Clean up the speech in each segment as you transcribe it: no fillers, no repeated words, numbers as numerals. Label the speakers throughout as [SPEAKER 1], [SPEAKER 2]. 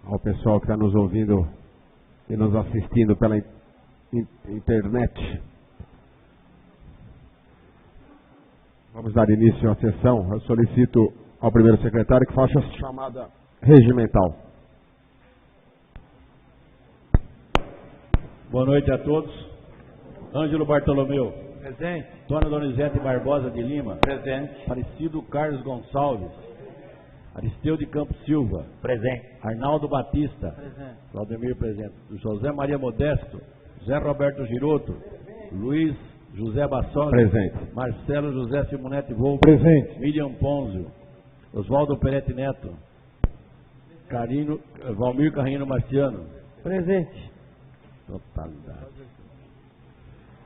[SPEAKER 1] ao pessoal que está nos ouvindo e nos assistindo pela internet. Vamos dar início à sessão. Eu solicito ao primeiro secretário que faça a chamada regimental.
[SPEAKER 2] Boa noite a todos. Ângelo Bartolomeu.
[SPEAKER 3] Presente.
[SPEAKER 2] Dona Donizete Barbosa de Lima.
[SPEAKER 3] Presente.
[SPEAKER 2] Aparecido Carlos Gonçalves. Aristeu de Campos Silva.
[SPEAKER 3] Presente.
[SPEAKER 2] Arnaldo Batista.
[SPEAKER 3] Presente.
[SPEAKER 2] Claudemir presente. José Maria Modesto. José Roberto Giroto. Luiz José Bassoli.
[SPEAKER 1] Presente.
[SPEAKER 2] Marcelo José Simonete Volpe.
[SPEAKER 1] Presente.
[SPEAKER 2] Miriam Ponzio. Oswaldo Peretti Neto. Valmir Carrino Marciano.
[SPEAKER 3] Presente.
[SPEAKER 2] Totalidade.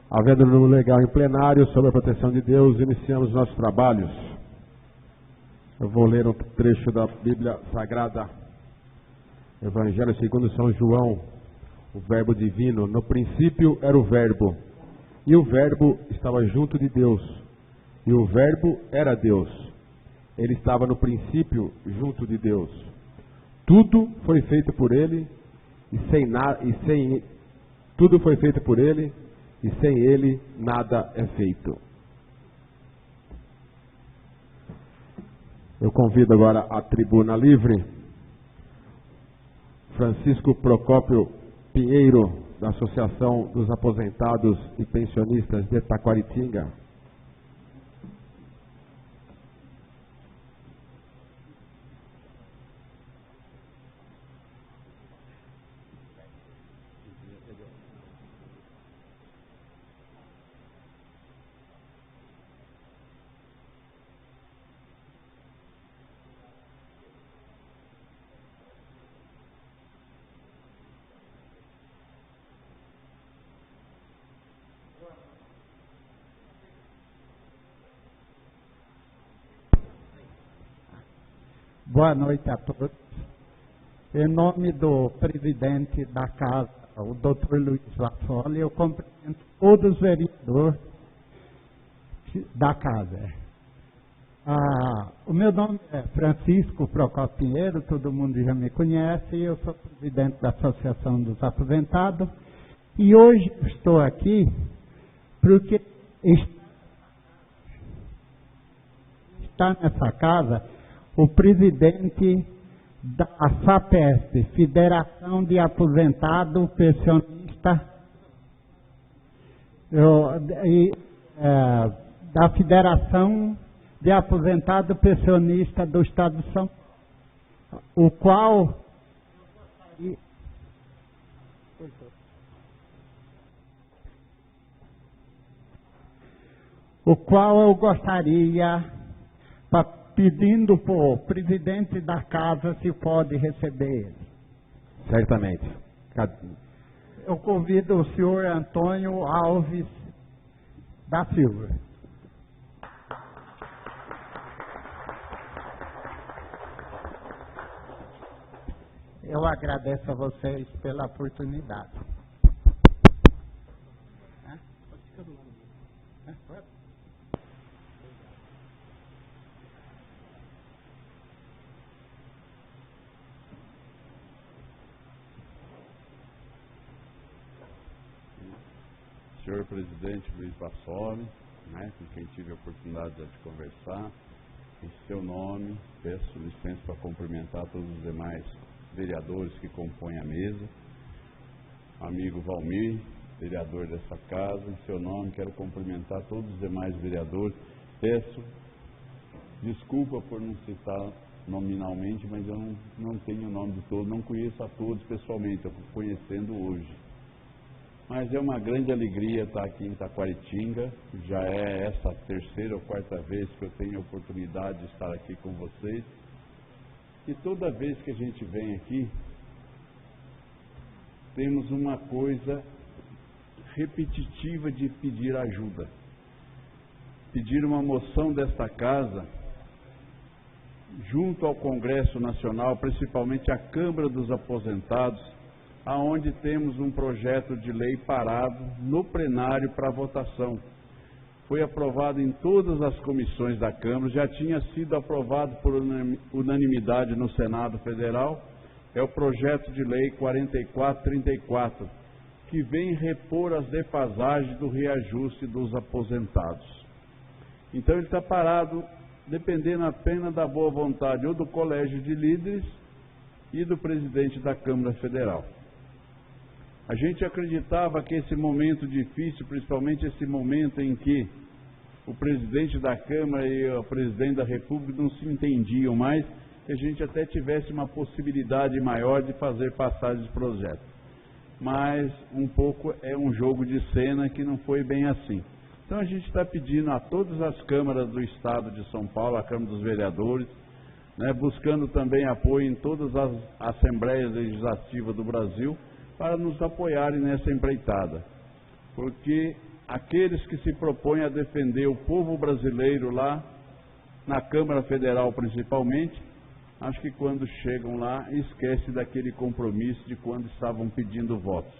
[SPEAKER 1] Havendo número legal em plenário, sob a proteção de Deus, iniciamos nossos trabalhos. Eu vou ler um trecho da Bíblia Sagrada, Evangelho segundo São João, o Verbo Divino. No princípio era o Verbo, e o Verbo estava junto de Deus, e o Verbo era Deus. Ele estava no princípio junto de Deus. Tudo foi feito por ele, tudo foi feito por ele, e sem ele nada é feito. Eu convido agora a tribuna livre, Francisco Procópio Pinheiro, da Associação dos Aposentados e Pensionistas de Taquaritinga.
[SPEAKER 4] Boa noite a todos. Em nome do presidente da casa, o Dr. Luiz Bassoli, eu cumprimento todos os vereadores da casa. O meu nome é Francisco Procópio Pinheiro, todo mundo já me conhece, eu sou presidente da Associação dos Aposentados, e hoje estou aqui porque está nessa casa o presidente da FAPESP, Federação de Aposentado Pensionista, da Federação de Aposentado Pensionista do Estado de São Paulo, o qual eu gostaria, pedindo para o presidente da casa se pode receber ele.
[SPEAKER 1] Certamente.
[SPEAKER 4] Eu convido o senhor Antônio Alves da Silva. Eu agradeço a vocês pela oportunidade.
[SPEAKER 5] Senhor presidente Luiz Bassoli, com quem tive a oportunidade de conversar, em seu nome, peço licença para cumprimentar todos os demais vereadores que compõem a mesa. Amigo Valmir, vereador dessa casa, em seu nome quero cumprimentar todos os demais vereadores. Peço desculpa por não citar nominalmente, mas eu não tenho o nome de todos, não conheço a todos pessoalmente, estou conhecendo hoje. Mas é uma grande alegria estar aqui em Taquaritinga, já é essa a terceira ou quarta vez que eu tenho a oportunidade de estar aqui com vocês. E toda vez que a gente vem aqui, temos uma coisa repetitiva de pedir ajuda. Pedir uma moção desta casa, junto ao Congresso Nacional, principalmente à Câmara dos Aposentados, aonde temos um projeto de lei parado no plenário para votação. Foi aprovado em todas as comissões da Câmara, já tinha sido aprovado por unanimidade no Senado Federal é o projeto de lei 4434, que vem repor as defasagens do reajuste dos aposentados. Então ele está parado, dependendo apenas da boa vontade ou do Colégio de Líderes e do presidente da Câmara Federal. A gente acreditava que esse momento difícil, principalmente esse momento em que o presidente da Câmara e o presidente da República não se entendiam mais, que a gente até tivesse uma possibilidade maior de fazer passar esse projeto. Mas um pouco é um jogo de cena que não foi bem assim. Então a gente está pedindo a todas as câmaras do Estado de São Paulo, a Câmara dos Vereadores, né, buscando também apoio em todas as Assembleias Legislativas do Brasil, para nos apoiarem nessa empreitada. Porque aqueles que se propõem a defender o povo brasileiro lá, na Câmara Federal principalmente, acho que quando chegam lá, esquecem daquele compromisso de quando estavam pedindo votos.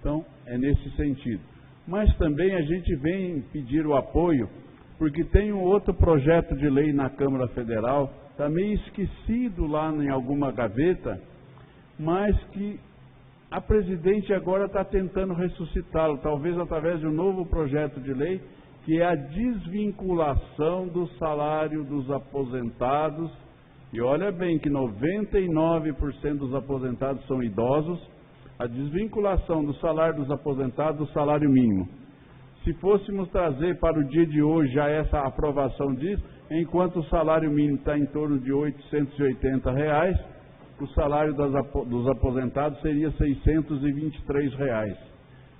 [SPEAKER 5] Então, é nesse sentido. Mas também a gente vem pedir o apoio, porque tem um outro projeto de lei na Câmara Federal, está meio esquecido lá em alguma gaveta, mas que a presidente agora está tentando ressuscitá-lo, talvez através de um novo projeto de lei, que é a desvinculação do salário dos aposentados. E olha bem que 99% dos aposentados são idosos, a desvinculação do salário dos aposentados do salário mínimo. Se fôssemos trazer para o dia de hoje já essa aprovação disso, enquanto o salário mínimo está em torno de R$ 880, o salário dos aposentados seria R$ 623.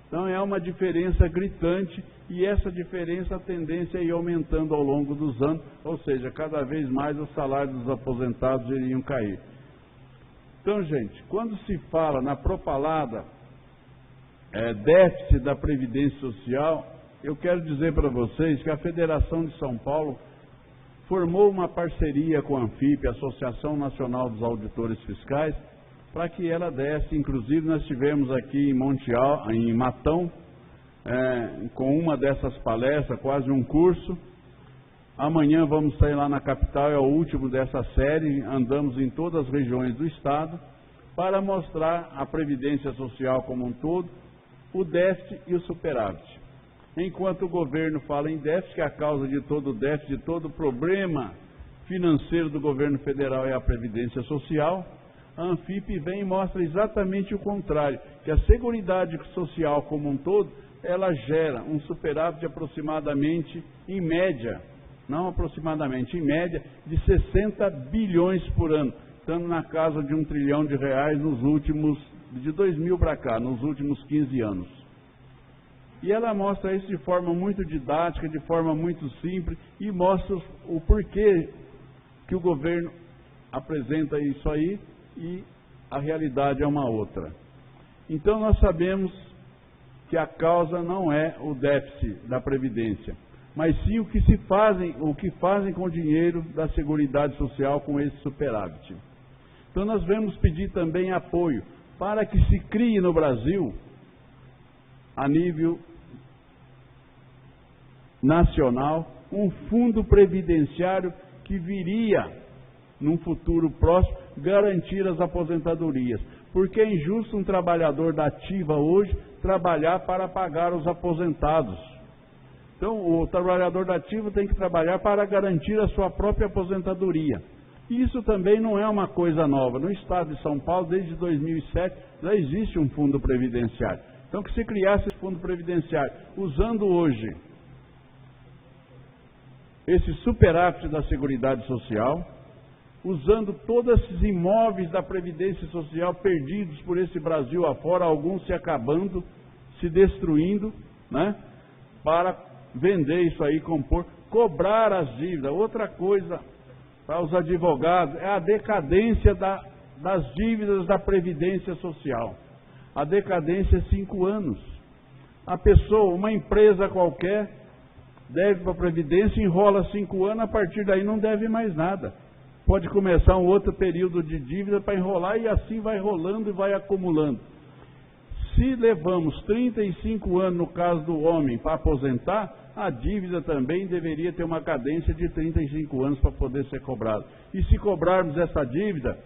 [SPEAKER 5] Então é uma diferença gritante, e essa diferença, a tendência é ir aumentando ao longo dos anos, ou seja, cada vez mais o salário dos aposentados iriam cair. Então, gente, quando se fala na propalada déficit da Previdência Social, eu quero dizer para vocês que a Federação de São Paulo formou uma parceria com a ANFIP, Associação Nacional dos Auditores Fiscais, para que ela desse. Inclusive nós tivemos aqui em Matão, com uma dessas palestras, quase um curso. Amanhã vamos sair lá na capital, é o último dessa série, andamos em todas as regiões do estado, para mostrar a Previdência Social como um todo, o déficit e o superávit. Enquanto o governo fala em déficit, que a causa de todo o déficit, de todo o problema financeiro do governo federal é a Previdência Social, a ANFIP vem e mostra exatamente o contrário, que a Seguridade Social como um todo, ela gera um superávit de aproximadamente, em média, não aproximadamente, em média, de 60 bilhões por ano, estando na casa de R$ 1 trilhão nos últimos, de 2000 para cá, nos últimos 15 anos. E ela mostra isso de forma muito didática, de forma muito simples, e mostra o porquê que o governo apresenta isso aí e a realidade é uma outra. Então nós sabemos que a causa não é o déficit da Previdência, mas sim o que fazem com o dinheiro da Seguridade Social com esse superávit. Então nós vamos pedir também apoio para que se crie no Brasil, a nível nacional, um fundo previdenciário que viria, num futuro próximo, garantir as aposentadorias. Porque é injusto um trabalhador da ativa hoje trabalhar para pagar os aposentados. Então, o trabalhador da ativa tem que trabalhar para garantir a sua própria aposentadoria. Isso também não é uma coisa nova. No estado de São Paulo, desde 2007, já existe um fundo previdenciário. Então, que se criasse esse fundo previdenciário, usando hoje esse superávit da Seguridade Social, usando todos esses imóveis da Previdência Social perdidos por esse Brasil afora, alguns se acabando, se destruindo, né, para vender isso aí, compor, cobrar as dívidas. Outra coisa para os advogados é a decadência das dívidas da Previdência Social. A decadência é 5 anos. A pessoa, uma empresa qualquer, deve para a Previdência, enrola 5 anos, a partir daí não deve mais nada. Pode começar um outro período de dívida para enrolar e assim vai rolando e vai acumulando. Se levamos 35 anos no caso do homem para aposentar, a dívida também deveria ter uma cadência de 35 anos para poder ser cobrada. E se cobrarmos essa dívida,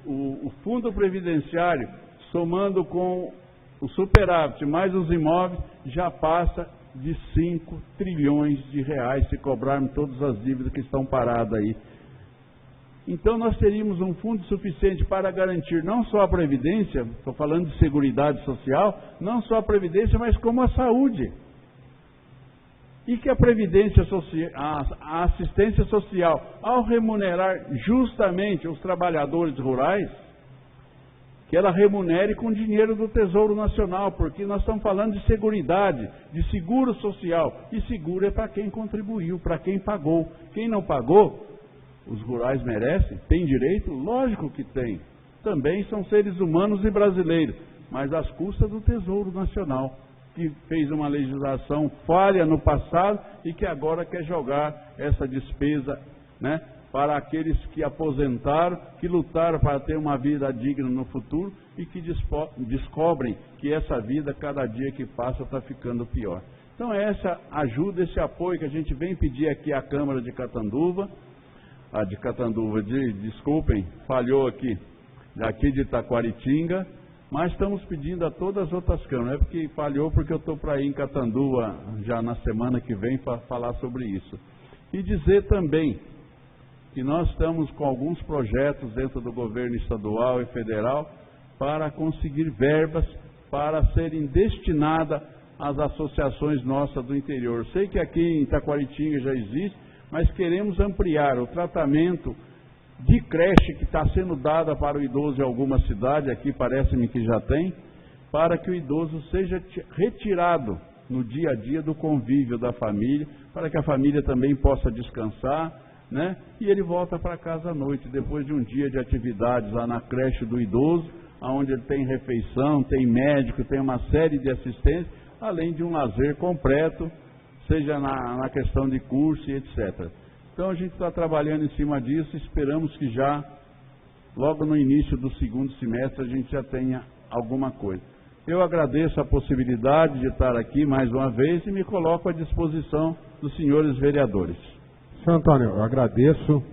[SPEAKER 5] o fundo previdenciário, somando com o superávit mais os imóveis, já passa de 5 trilhões de reais se cobrarmos todas as dívidas que estão paradas aí. Então nós teríamos um fundo suficiente para garantir não só a Previdência, estou falando de Seguridade Social, não só a Previdência, mas como a saúde. E que a Previdência Social, a assistência social, ao remunerar justamente os trabalhadores rurais, que ela remunere com dinheiro do Tesouro Nacional, porque nós estamos falando de seguridade, de seguro social, e seguro é para quem contribuiu, para quem pagou. Quem não pagou, os rurais merecem, tem direito? Lógico que tem. Também são seres humanos e brasileiros, mas às custas do Tesouro Nacional, que fez uma legislação falha no passado e que agora quer jogar essa despesa, né, para aqueles que aposentaram, que lutaram para ter uma vida digna no futuro e que descobrem que essa vida, cada dia que passa, está ficando pior. Então essa ajuda, esse apoio que a gente vem pedir aqui à Câmara de Catanduva, desculpem, falhou aqui de Itaquaritinga, mas estamos pedindo a todas as outras câmaras, não é porque falhou, porque eu estou para ir em Catanduva já na semana que vem para falar sobre isso. E dizer também que nós estamos com alguns projetos dentro do governo estadual e federal para conseguir verbas para serem destinadas às associações nossas do interior. Sei que aqui em Itaquaritinga já existe, mas queremos ampliar o tratamento de creche que está sendo dada para o idoso em algumas cidades, aqui parece-me que já tem, para que o idoso seja retirado no dia a dia do convívio da família, para que a família também possa descansar, né? E ele volta para casa à noite, depois de um dia de atividades lá na creche do idoso, onde ele tem refeição, tem médico, tem uma série de assistências, além de um lazer completo, seja na questão de curso e etc. Então a gente está trabalhando em cima disso, esperamos que já, logo no início do segundo semestre, a gente já tenha alguma coisa. Eu agradeço a possibilidade de estar aqui mais uma vez e me coloco à disposição dos senhores vereadores.
[SPEAKER 1] Senhor Antônio, eu agradeço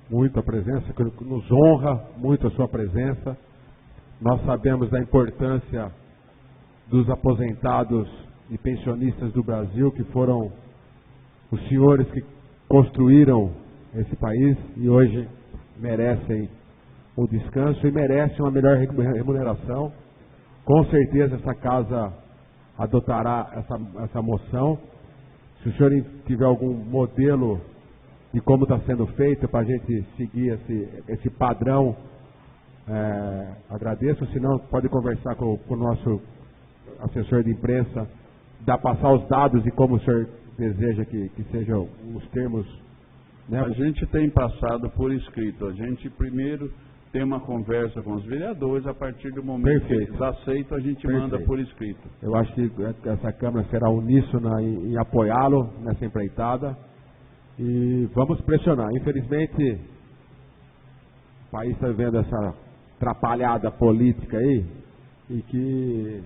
[SPEAKER 1] muito a presença, que nos honra muito a sua presença. Nós sabemos da importância dos aposentados e pensionistas do Brasil, que foram os senhores que construíram esse país e hoje merecem o descanso e merecem uma melhor remuneração. Com certeza essa casa adotará essa moção. Se o senhor tiver algum modelo de como está sendo feito para a gente seguir esse padrão, agradeço. Se não, pode conversar com o nosso assessor de imprensa, passar os dados e como o senhor deseja que sejam os termos, né?
[SPEAKER 5] A gente tem passado por escrito. A gente primeiro tem uma conversa com os vereadores, a partir do momento que eles aceitam, a gente manda por escrito.
[SPEAKER 1] Eu acho que essa Câmara será uníssona em apoiá-lo nessa empreitada e vamos pressionar. Infelizmente, o país está vivendo essa atrapalhada política aí e que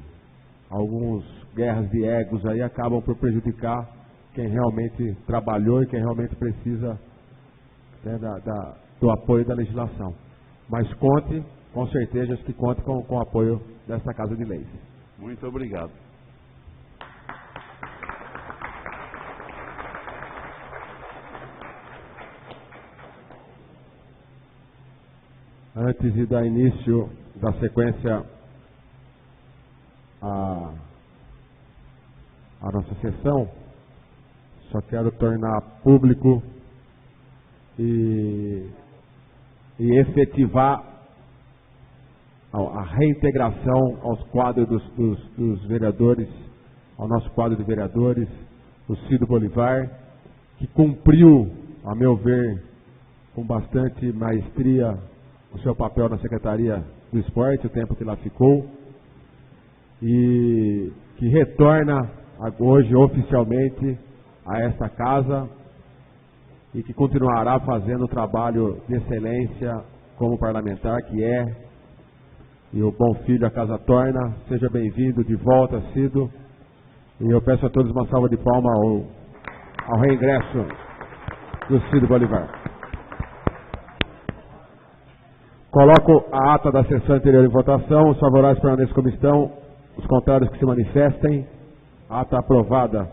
[SPEAKER 1] algumas guerras de egos aí acabam por prejudicar quem realmente trabalhou e quem realmente precisa, né, do apoio da legislação. Mas conte, com certeza, que conte com o apoio dessa Casa de Leis.
[SPEAKER 5] Muito obrigado.
[SPEAKER 1] Antes de dar início da sequência à nossa sessão, só quero tornar público e efetivar a reintegração aos quadros dos vereadores, ao nosso quadro de vereadores, o Cido Bolivar, que cumpriu, a meu ver, com bastante maestria, o seu papel na Secretaria do Esporte, o tempo que lá ficou, e que retorna hoje oficialmente a esta casa e que continuará fazendo o trabalho de excelência como parlamentar que é, e o bom filho a casa torna. Seja bem-vindo de volta, Cido, e eu peço a todos uma salva de palmas ao reingresso do Cido Bolivar. Coloco a ata da sessão anterior em votação. Os favoráveis permaneçam como estão. Os contrários que se manifestem. Ata aprovada.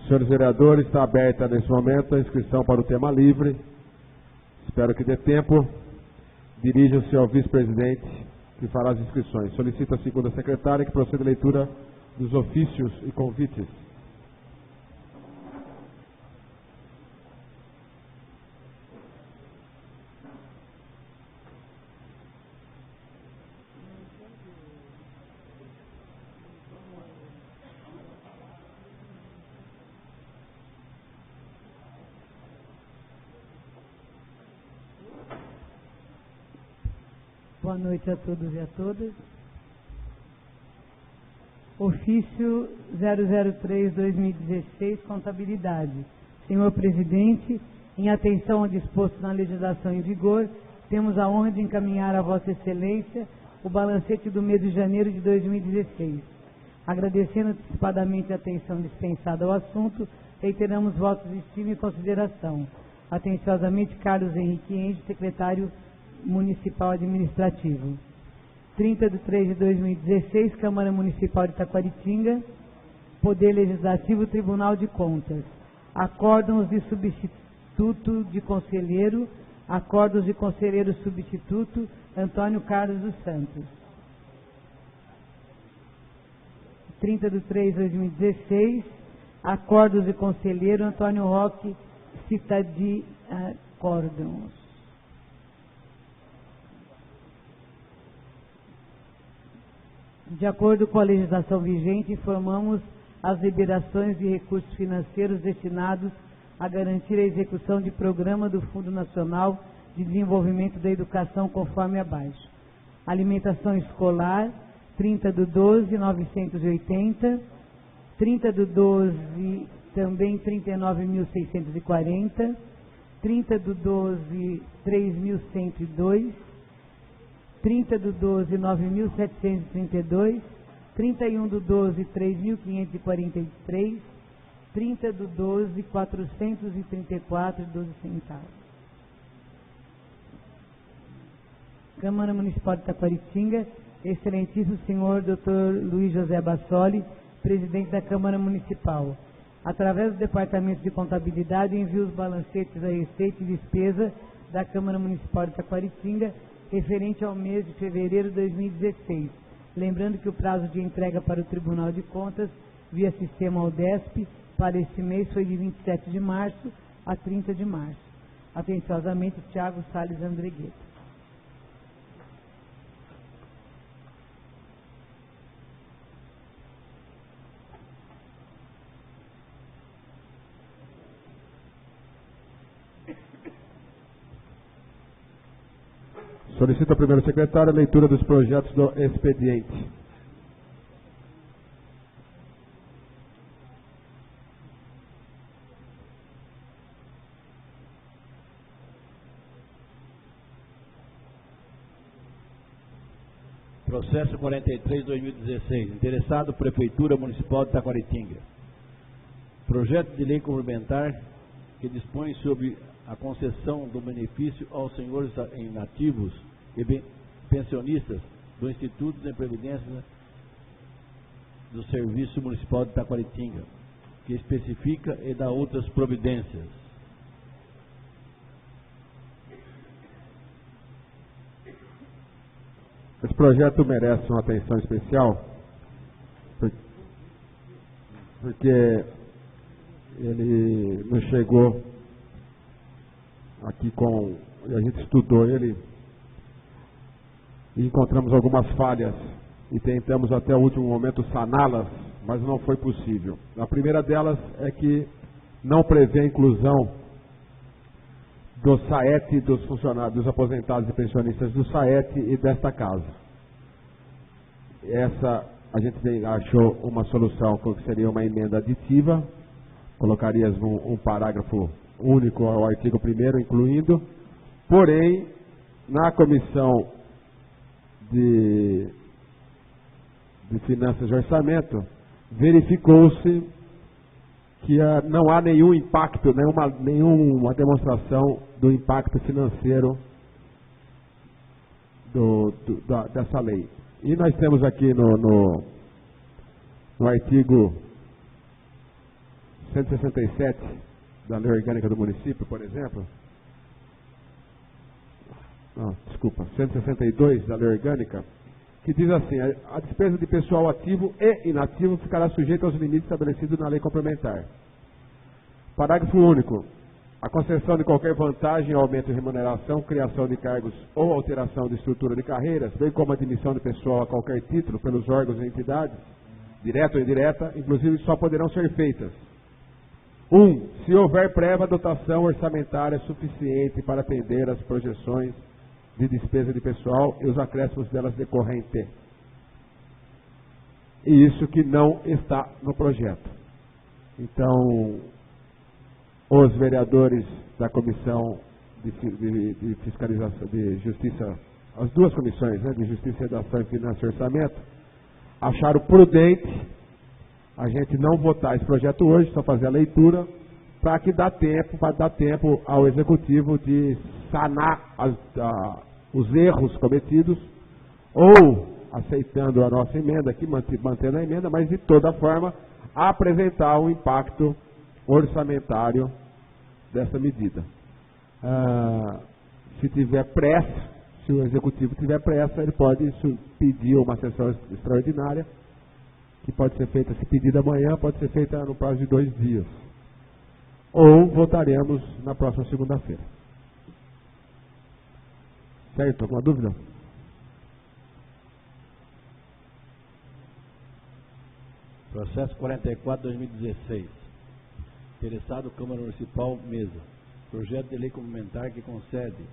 [SPEAKER 1] Senhores vereadores, está aberta nesse momento a inscrição para o tema livre. Espero que dê tempo. Dirija-se ao vice-presidente que fará as inscrições. Solicito a segunda secretária que proceda a leitura dos ofícios e convites.
[SPEAKER 3] Boa noite a todos e a todas. Ofício 003/2016, Contabilidade. Senhor Presidente, em atenção ao disposto na legislação em vigor, temos a honra de encaminhar a Vossa Excelência o balancete do mês de janeiro de 2016. Agradecendo antecipadamente a atenção dispensada ao assunto, reiteramos votos de estima e consideração. Atenciosamente, Carlos Henrique Enge, Secretário Municipal Administrativo. 30/3/2016, Câmara Municipal de Taquaritinga, Poder Legislativo, Tribunal de Contas. Acórdãos de substituto de conselheiro, acordos de conselheiro substituto, Antônio Carlos dos Santos. 30/3/2016, acordos de conselheiro, Antônio Roque Citadi Acórdãos. De acordo com a legislação vigente, informamos as liberações de recursos financeiros destinados a garantir a execução de programa do Fundo Nacional de Desenvolvimento da Educação, conforme abaixo. Alimentação escolar, 30/12, 980, 30/12, também 39.640, 30/12, 3.102, 30/12, 9.732, 31/12, 3.543, 30/12, 434,12 centavos. Câmara Municipal de Taquaritinga, Excelentíssimo Senhor Dr. Luiz José Bassoli, Presidente da Câmara Municipal. Através do Departamento de Contabilidade, envio os balancetes da receita e despesa da Câmara Municipal de Taquaritinga, referente ao mês de fevereiro de 2016. Lembrando que o prazo de entrega para o Tribunal de Contas, via sistema UDESP, para este mês foi de 27 de março a 30 de março. Atenciosamente, Tiago Salles Andregueta.
[SPEAKER 1] Solicito ao primeiro secretário a leitura dos projetos do expediente.
[SPEAKER 2] Processo 43/2016. Interessado, Prefeitura Municipal de Taquaritinga. Projeto de lei complementar que dispõe sobre a concessão do benefício aos senhores inativos e pensionistas do Instituto de Previdência do Serviço Municipal de Taquaritinga, que especifica e dá outras providências.
[SPEAKER 1] Esse projeto merece uma atenção especial, porque ele nos chegou aqui e a gente estudou ele e encontramos algumas falhas e tentamos até o último momento saná-las, mas não foi possível. A primeira delas é que não prevê a inclusão do SAET, dos funcionários, dos aposentados e pensionistas do SAET e desta casa. Essa a gente achou uma solução que seria uma emenda aditiva, colocaríamos um parágrafo único ao artigo 1º, incluindo, porém, na comissão de Finanças e Orçamento, verificou-se que não há nenhum impacto, nenhuma demonstração do impacto financeiro dessa lei. E nós temos aqui no artigo 167 da Lei Orgânica do Município, por exemplo, 162 da Lei Orgânica, que diz assim: a despesa de pessoal ativo e inativo ficará sujeita aos limites estabelecidos na lei complementar. Parágrafo único. A concessão de qualquer vantagem, aumento de remuneração, criação de cargos ou alteração de estrutura de carreiras, bem como a admissão de pessoal a qualquer título pelos órgãos e entidades, direta ou indireta, inclusive só poderão ser feitas: 1. Se houver prévia dotação orçamentária suficiente para atender as projeções de despesa de pessoal e os acréscimos delas decorrentes. E isso que não está no projeto. Então, os vereadores da Comissão de Fiscalização, de Justiça, as duas comissões, né, de Justiça, Redação e Finanças e Orçamento, acharam prudente a gente não votar esse projeto hoje, só fazer a leitura, para dar tempo ao Executivo de sanar os erros cometidos, ou aceitando a nossa emenda aqui, mantendo a emenda, mas de toda forma apresentar um impacto orçamentário dessa medida. Se tiver pressa, se o Executivo tiver pressa, ele pode pedir uma sessão extraordinária, que pode ser feita, se pedida amanhã, pode ser feita no prazo de 2 dias. Ou votaremos na próxima segunda-feira. Certo? Alguma dúvida?
[SPEAKER 2] Processo 44/2016. Interessado, Câmara Municipal, mesa. Projeto de lei complementar que concede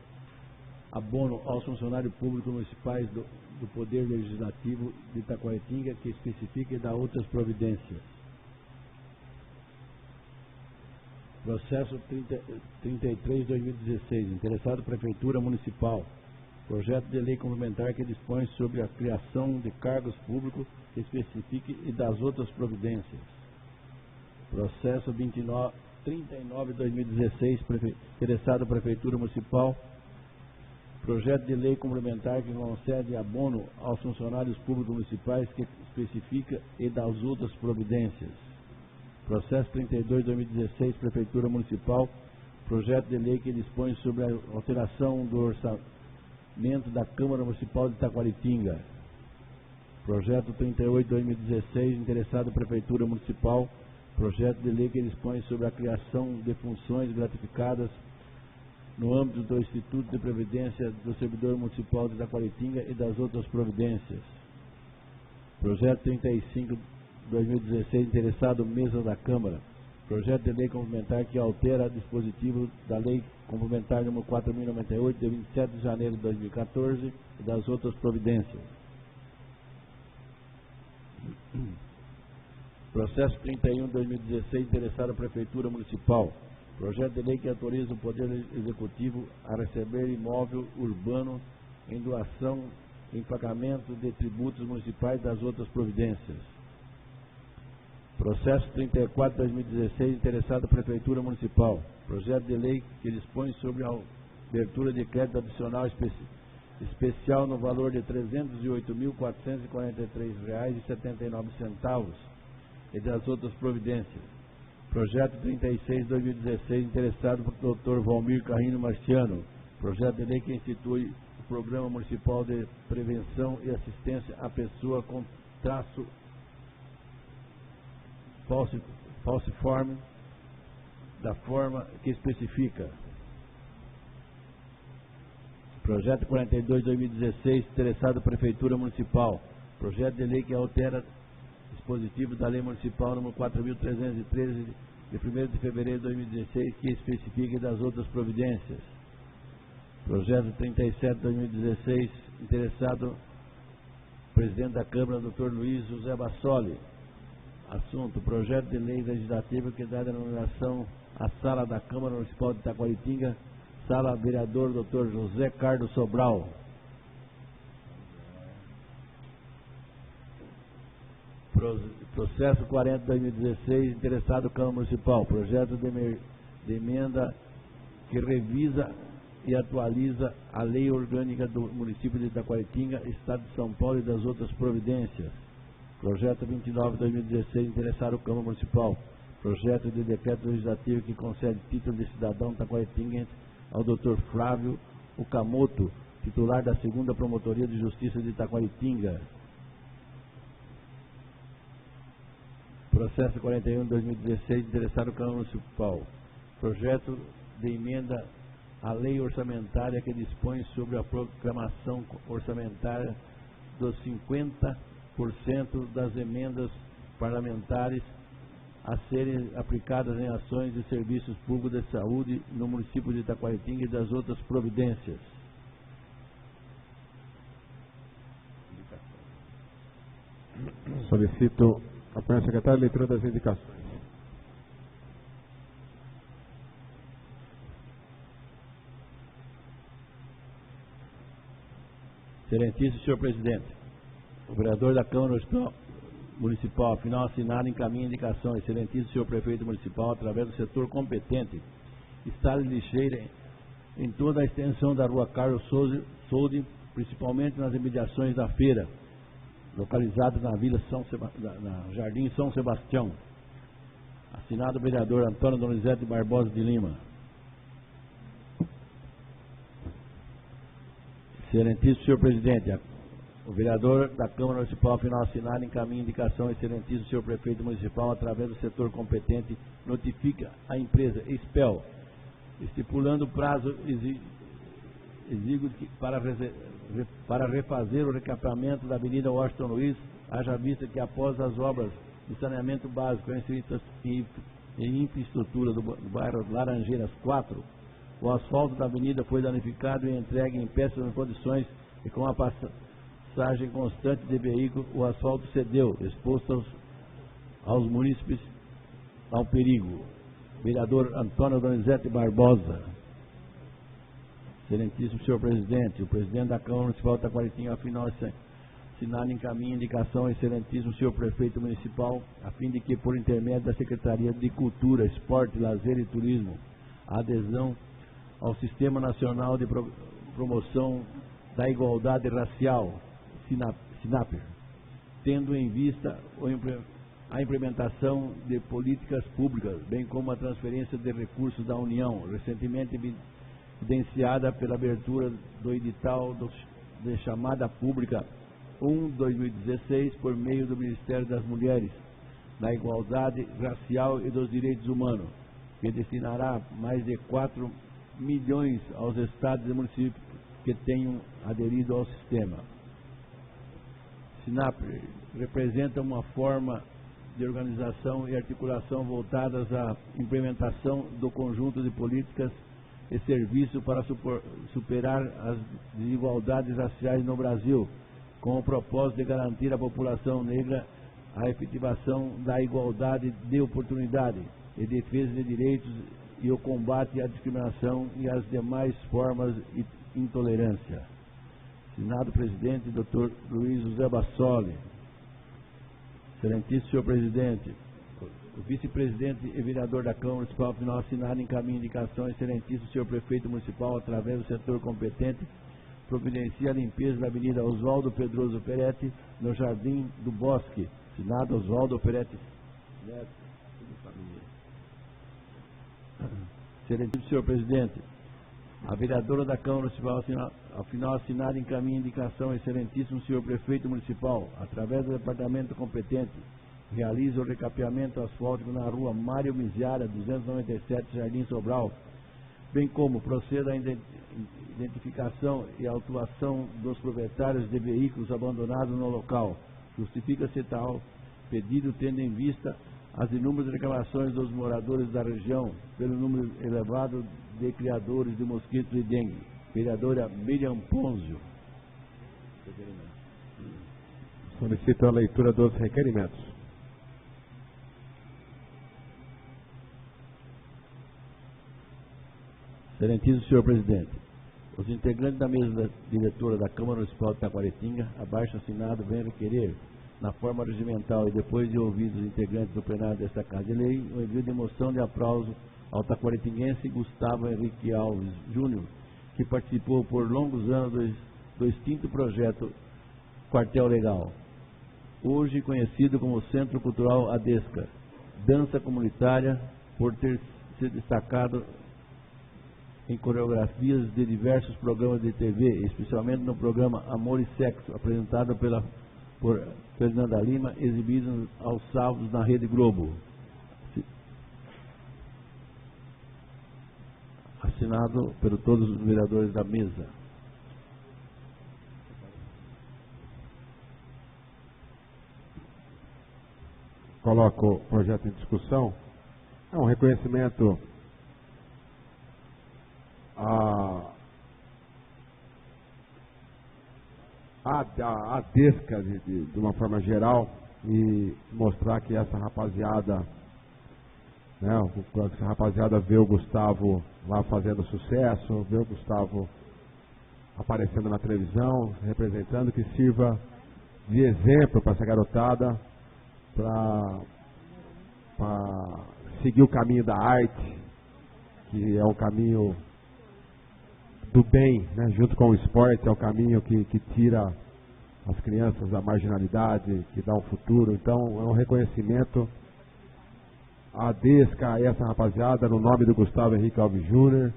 [SPEAKER 2] abono aos funcionários públicos municipais do Poder Legislativo de Itaquaritinga, que especifica e dá outras providências. Processo 33/2016. Interessado, Prefeitura Municipal. Projeto de lei complementar que dispõe sobre a criação de cargos públicos, que especifique e das outras providências. Processo 39/2016. Interessado, Prefeitura Municipal. Projeto de lei complementar que concede abono aos funcionários públicos municipais, que especifica e das outras providências. Processo 32/2016, Prefeitura Municipal. Projeto de lei que dispõe sobre a alteração do orçamento da Câmara Municipal de Itaquaritinga. Projeto 38/2016, interessado Prefeitura Municipal. Projeto de lei que dispõe sobre a criação de funções gratificadas no âmbito do Instituto de Previdência do Servidor Municipal de Itaquaritinga e das outras providências. Projeto 35/2016, interessado mesa da Câmara. Projeto de lei complementar que altera dispositivo da Lei Complementar nº 4.098, de 27 de janeiro de 2014, e das outras providências. Processo 31/2016, interessado a Prefeitura Municipal. Projeto de lei que autoriza o Poder Executivo a receber imóvel urbano em doação em pagamento de tributos municipais, das outras providências. Processo 34/2016, interessado a Prefeitura Municipal. Projeto de lei que dispõe sobre a abertura de crédito adicional especial no valor de R$ 308.443,79 e das outras providências. Projeto 36/2016, interessado por Dr. Valmir Carrino Marciano. Projeto de lei que institui o Programa Municipal de Prevenção e Assistência à Pessoa com traço falciforme, da forma que especifica. Projeto 42/2016, interessado Prefeitura Municipal. Projeto de lei que altera dispositivo da Lei Municipal nº 4.313, de 1º de fevereiro de 2016, que especifica das outras providências. Projeto 37/2016, interessado Presidente da Câmara, Dr. Luiz José Bassoli. Assunto: projeto de lei legislativo que dá denominação à Sala da Câmara Municipal de Itaquaritinga, Sala Vereador Dr. José Carlos Sobral. Processo 40/2016, interessado Câmara Municipal. Projeto de emenda que revisa e atualiza a lei orgânica do município de Itaquaritinga, Estado de São Paulo e das outras providências. Projeto 29/2016, interessado Câmara Municipal. Projeto de decreto legislativo que concede título de cidadão taquaritinguense ao Dr. Flávio Okamoto, titular da 2ª Promotoria de Justiça de Itaquaritinga. Processo 41/2016, interessado Câmara Municipal. Projeto de emenda à lei orçamentária que dispõe sobre a proclamação orçamentária dos 50% das emendas parlamentares a serem aplicadas em ações e serviços públicos de saúde no município de Itaquaritinga e das outras providências.
[SPEAKER 1] Solicito apoio ao secretário, leitura das indicações.
[SPEAKER 2] Excelentíssimo senhor presidente, o vereador da Câmara Municipal, afinal assinado, encaminha indicação. Excelentíssimo senhor prefeito municipal, através do setor competente, instale lixeira em toda a extensão da rua Carlos Soldi, principalmente nas imediações da feira, localizada na Vila na Jardim São Sebastião. Assinado o vereador Antônio Donizete Barbosa de Lima. Excelentíssimo senhor presidente, o vereador da Câmara Municipal, afinal assinado, encaminha indicação. Excelentíssimo senhor prefeito municipal, através do setor competente, notifica a empresa Espel, estipulando prazo exíguo para refazer o recapeamento da Avenida Washington Luiz, haja vista que após as obras de saneamento básico e infraestrutura do bairro Laranjeiras 4, o asfalto da avenida foi danificado e entregue em péssimas condições e com a passagem constante de veículos, o asfalto cedeu, exposto aos munícipes ao perigo. Vereador Antônio Donizete Barbosa. Excelentíssimo senhor presidente, o presidente da Câmara Municipal de Itaquaritinga, afinal assinado, encaminha indicação ao excelentíssimo senhor prefeito municipal, a fim de que, por intermédio da Secretaria de Cultura, Esporte, Lazer e Turismo, a adesão ao Sistema Nacional de Promoção da Igualdade Racial, SINAPER, tendo em vista a implementação de políticas públicas, bem como a transferência de recursos da União, recentemente evidenciada pela abertura do edital de chamada pública 1/2016 por meio do Ministério das Mulheres, da Igualdade Racial e dos Direitos Humanos, que destinará mais de 4 milhões aos estados e municípios que tenham aderido ao sistema. SINAP representa uma forma de organização e articulação voltadas à implementação do conjunto de políticas e serviços para superar as desigualdades raciais no Brasil, com o propósito de garantir à população negra a efetivação da igualdade de oportunidade e defesa de direitos e o combate à discriminação e às demais formas de intolerância. Assinado presidente Dr. Luiz José Bassoli. Excelentíssimo senhor presidente, o vice-presidente e vereador da Câmara Municipal, afinal assinado, encaminha indicação. Excelentíssimo senhor prefeito municipal, através do setor competente, providencia a limpeza da Avenida Oswaldo Pedroso Peretti, no Jardim do Bosque. Assinado Oswaldo Peretti Neto. Excelentíssimo senhor presidente, a vereadora da Câmara Municipal, afinal assinada, encaminha indicação. Excelentíssimo senhor prefeito municipal, através do departamento competente, realiza o recapeamento asfáltico na rua Mário Miziara, 297, Jardim Sobral, bem como proceda à identificação e autuação dos proprietários de veículos abandonados no local. Justifica-se tal pedido tendo em vista as inúmeras reclamações dos moradores da região pelo número elevado de criadores de mosquitos e dengue. Vereadora Miriam Ponzio.
[SPEAKER 1] Solicito a leitura dos requerimentos.
[SPEAKER 2] Excelentíssimo senhor presidente, os integrantes da mesa diretora da Câmara Municipal de Itaquaritinga, abaixo assinado, vêm requerer, na forma regimental e depois de ouvidos os integrantes do plenário desta Casa de Lei, o envio de moção de aplauso ao taquaritinguense Gustavo Henrique Alves Júnior, que participou por longos anos do extinto projeto Quartel Legal, hoje conhecido como Centro Cultural Adesca, dança comunitária, por ter se destacado em coreografias de diversos programas de TV, especialmente no programa Amor e Sexo, apresentado por Fernanda Lima, exibido aos sábados na Rede Globo. Assinado por todos os vereadores da mesa.
[SPEAKER 1] Coloco o projeto em discussão. É um reconhecimento a DESCA de uma forma geral, e mostrar que essa rapaziada, né, essa rapaziada vê o Gustavo lá fazendo sucesso, vê o Gustavo aparecendo na televisão, representando, que sirva de exemplo para essa garotada, para seguir o caminho da arte, que é o caminho do bem, né, junto com o esporte, é o caminho que tira as crianças da marginalidade, que dá um futuro. Então é um reconhecimento a DESCA e essa rapaziada no nome do Gustavo Henrique Alves Júnior,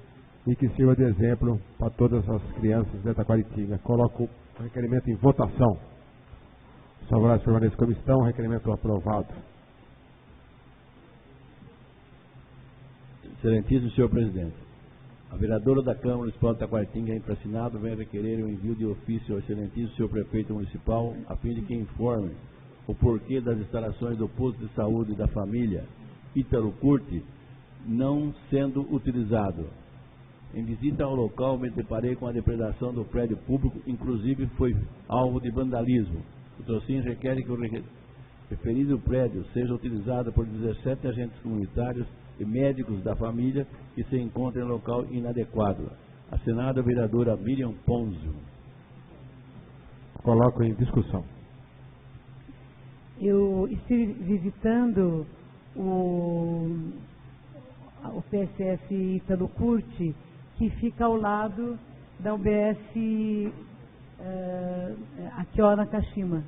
[SPEAKER 1] e que sirva de exemplo para todas as crianças de Taquaritinga. Coloco o requerimento em votação. Os favoráveis permaneçam como estão, requerimento aprovado.
[SPEAKER 2] Excelentíssimo senhor presidente, a vereadora da Câmara Municipal de Taquaritinga, em assinado, vem requerer o envio de ofício ao excelentíssimo senhor prefeito municipal, a fim de que informe o porquê das instalações do posto de saúde da família Ítalo Curti não sendo utilizado. Em visita ao local, me deparei com a depredação do prédio público, inclusive foi alvo de vandalismo. O trocínio requer que o referido prédio seja utilizado por 17 agentes comunitários e médicos da família que se encontram em local inadequado. Assinado a vereadora Miriam Ponzio.
[SPEAKER 1] Coloco em discussão.
[SPEAKER 3] Eu estive visitando o PSF Ítalo Curti, que fica ao lado da UBS aqui na Kashima.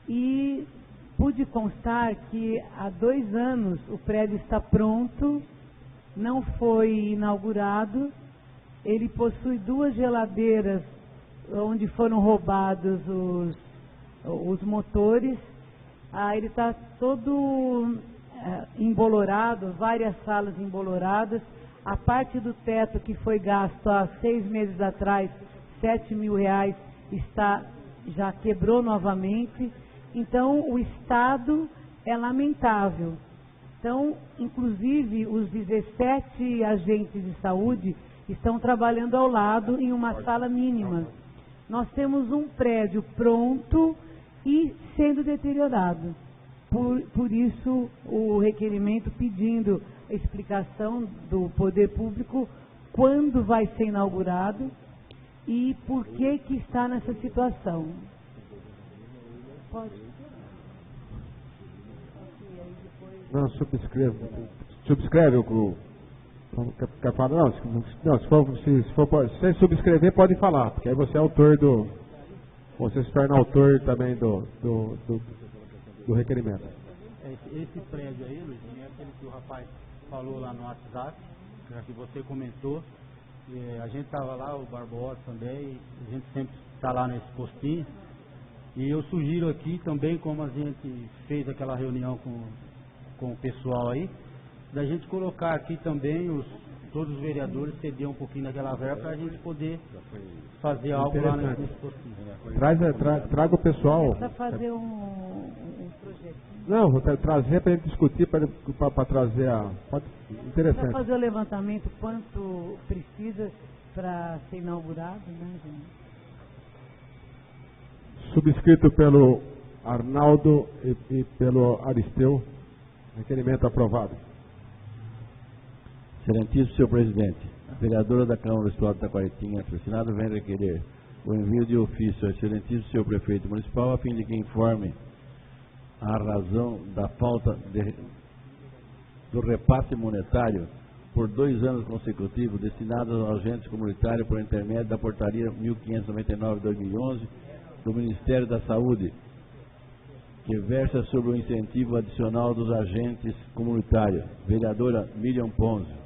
[SPEAKER 3] E pude constar que há 2 anos o prédio está pronto, não foi inaugurado. Ele possui 2 geladeiras onde foram roubados os motores. Ele está todo embolorado, várias salas emboloradas. A parte do teto que foi gasto há 6 meses atrás, R$7.000, já quebrou novamente. Então, o estado é lamentável. Então, inclusive, os 17 agentes de saúde estão trabalhando ao lado em uma sala mínima. Nós temos um prédio pronto e sendo deteriorado. Por isso, o requerimento pedindo explicação do poder público quando vai ser inaugurado e por que está nessa situação. Pode.
[SPEAKER 1] Não, subscreve o quer falar? Não, se subscrever pode falar, porque aí você é autor você se torna autor também do requerimento.
[SPEAKER 6] Esse prédio aí, Luizinho, é aquele que o rapaz falou lá no WhatsApp, que você comentou. A gente estava lá, o Barbosa também, a gente sempre está lá nesse postinho. E eu sugiro aqui também, como a gente fez aquela reunião com o pessoal aí, da gente colocar aqui também todos os vereadores ceder um pouquinho daquela verba para a gente poder fazer algo lá nesse postinho.
[SPEAKER 1] Traga o pessoal.
[SPEAKER 3] Para fazer um projeto.
[SPEAKER 1] Não, vou trazer para a gente discutir, para trazer interessante.
[SPEAKER 3] Para fazer o levantamento, quanto precisa para ser inaugurado, né, gente?
[SPEAKER 1] Subscrito pelo Arnaldo e pelo Aristeu. Requerimento aprovado.
[SPEAKER 2] Excelentíssimo senhor presidente, a vereadora da Câmara Municipal de Taquaritinga, assinado, vem requerer o envio de ofício ao excelentíssimo senhor prefeito municipal, a fim de que informe a razão da falta do repasse monetário por 2 anos consecutivos destinadas aos agentes comunitários por intermédio da portaria 1599/2011 do Ministério da Saúde, que versa sobre o incentivo adicional dos agentes comunitários. Vereadora Miriam Ponzio.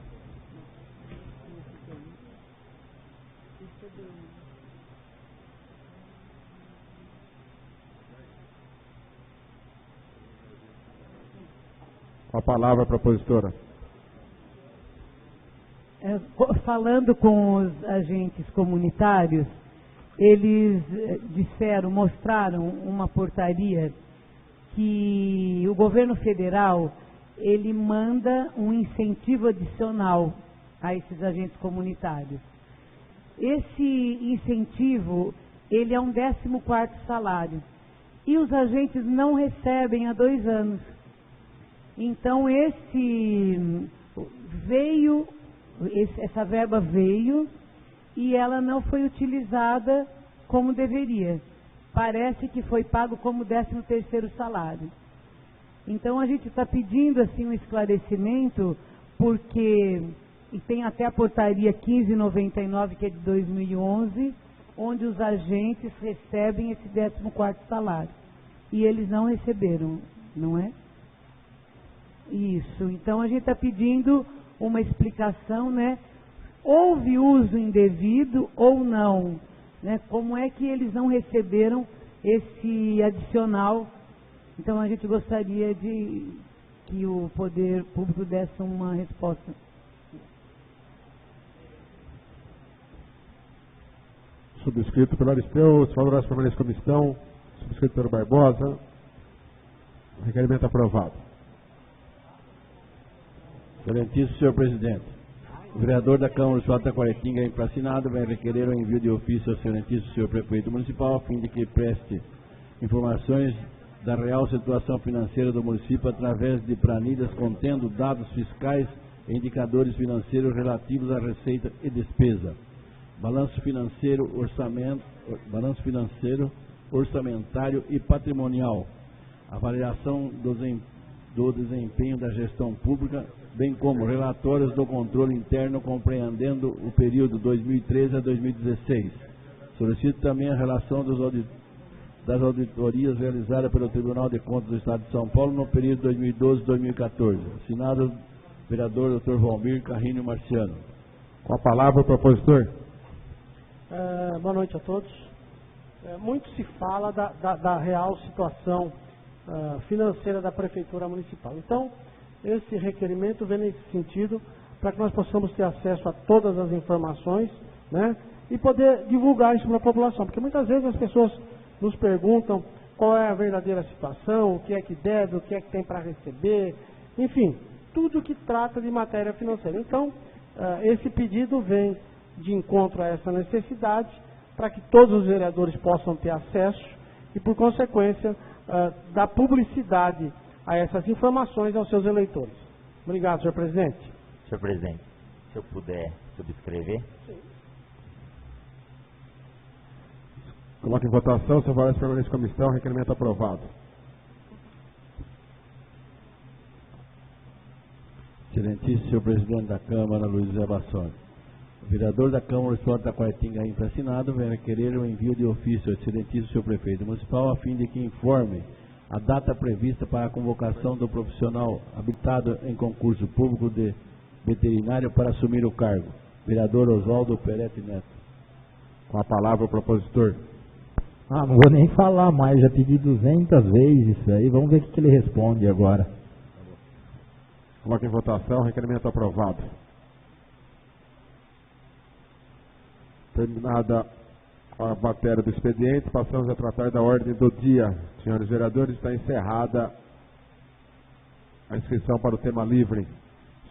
[SPEAKER 1] Com a palavra, propositora.
[SPEAKER 3] Falando com os agentes comunitários, eles mostraram uma portaria que o governo federal, ele manda um incentivo adicional a esses agentes comunitários. Esse incentivo, ele é um 14º salário. E os agentes não recebem há 2 anos. Então, essa verba veio e ela não foi utilizada como deveria. Parece que foi pago como 13º salário. Então, a gente está pedindo assim um esclarecimento, porque e tem até a portaria 1599, que é de 2011, onde os agentes recebem esse 14º salário. E eles não receberam, não é? Isso. Então, a gente está pedindo uma explicação, né? Houve uso indevido ou não? Né? Como é que eles não receberam esse adicional? Então, a gente gostaria de que o poder público desse uma resposta.
[SPEAKER 1] Subscrito pelo Aristeu, os favoráveis permanecem como estão. Subscrito pelo Barbosa. Requerimento aprovado.
[SPEAKER 2] Excelentíssimo senhor presidente, o vereador da Câmara Municipal de Taquaritinga, emplacinado, vem requerer o envio de ofício ao excelentíssimo senhor prefeito municipal, a fim de que preste informações da real situação financeira do município através de planilhas contendo dados fiscais e indicadores financeiros relativos à receita e despesa, balanço financeiro, orçamentário e patrimonial, avaliação do desempenho da gestão pública, bem como relatórios do controle interno compreendendo o período 2013 a 2016. Solicito também a relação das auditorias realizadas pelo Tribunal de Contas do Estado de São Paulo no período 2012-2014. Assinado vereador Dr. Valmir Carrinho Marciano.
[SPEAKER 1] Com a palavra, o propositor.
[SPEAKER 7] Boa noite a todos. Muito se fala da real situação financeira da Prefeitura Municipal. Então, esse requerimento vem nesse sentido, para que nós possamos ter acesso a todas as informações, né, e poder divulgar isso para a população, porque muitas vezes as pessoas nos perguntam qual é a verdadeira situação, o que é que deve, o que é que tem para receber, enfim, tudo que trata de matéria financeira. Então, esse pedido vem de encontro a essa necessidade, para que todos os vereadores possam ter acesso e, por consequência, dar publicidade a essas informações aos seus eleitores. Obrigado, senhor presidente.
[SPEAKER 8] Senhor presidente, se eu puder subscrever.
[SPEAKER 7] Sim.
[SPEAKER 1] Coloque em votação, se favoráveis permanecem como estão, requerimento aprovado.
[SPEAKER 2] Excelentíssimo senhor presidente da Câmara, Luiz José Bassoli. O vereador da Câmara Municipal de Taquaritinga, emplacinado, vem requerer o envio de ofício ao excelentíssimo senhor prefeito municipal, a fim de que informe a data prevista para a convocação do profissional habilitado em concurso público de veterinário para assumir o cargo. Vereador Oswaldo Peretti Neto.
[SPEAKER 1] Com a palavra, o propositor.
[SPEAKER 9] Não vou nem falar mais, já pedi 200 vezes isso aí, vamos ver o que ele responde agora.
[SPEAKER 1] Coloque em votação, requerimento aprovado. Terminada a matéria do expediente, passamos a tratar da ordem do dia. Senhores vereadores, está encerrada a inscrição para o tema livre.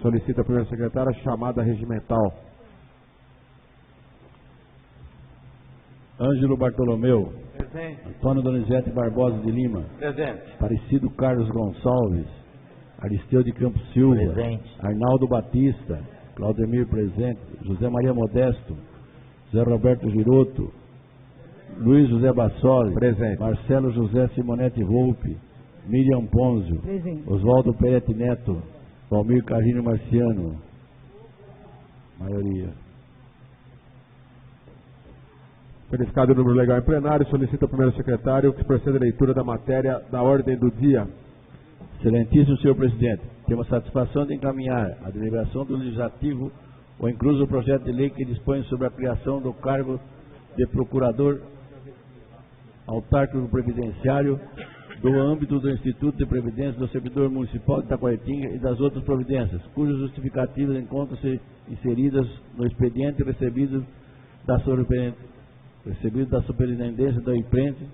[SPEAKER 1] Solicita a primeira secretária a chamada regimental.
[SPEAKER 2] Ângelo Bartolomeu.
[SPEAKER 10] Presente.
[SPEAKER 2] Antônio Donizete Barbosa de Lima.
[SPEAKER 10] Presente.
[SPEAKER 2] Aparecido Carlos Gonçalves. Aristeu de Campos Silva.
[SPEAKER 8] Presente.
[SPEAKER 2] Arnaldo Batista. Claudemir presente. José Maria Modesto. José Roberto Giroto. Luiz José Bassoli.
[SPEAKER 1] Presente.
[SPEAKER 2] Marcelo José Simonetti Volpe. Miriam Ponzio.
[SPEAKER 3] Presente.
[SPEAKER 2] Oswaldo Peretti Neto. Valmir Carrinho Marciano. Maioria.
[SPEAKER 1] Verificado o número legal em plenário, solicita ao primeiro secretário que proceda a leitura da matéria da ordem do dia.
[SPEAKER 2] Excelentíssimo senhor presidente, temos a satisfação de encaminhar a deliberação do Legislativo o incluso projeto de lei que dispõe sobre a criação do cargo de procurador autárquico previdenciário do âmbito do Instituto de Previdência do Servidor Municipal de Itaquaritinga e das outras providências, cujas justificativas encontram-se inseridas no expediente recebido da Superintendência da IPRENTE,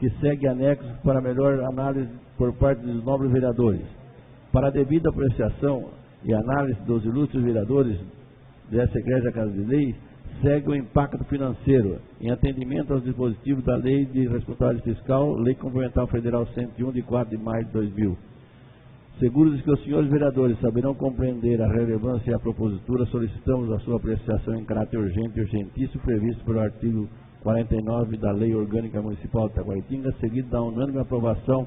[SPEAKER 2] que segue anexo para melhor análise por parte dos nobres vereadores. Para a devida apreciação e análise dos ilustres vereadores dessa Igreja Casa de Lei, segue o impacto financeiro, em atendimento aos dispositivos da Lei de Responsabilidade Fiscal, Lei Complementar Federal 101, de 4 de maio de 2000. Seguros que os senhores vereadores saberão compreender a relevância e a propositura, solicitamos a sua apreciação em caráter urgente e urgentíssimo, previsto pelo artigo 49 da Lei Orgânica Municipal de Itaquaritinga, seguido da unânime aprovação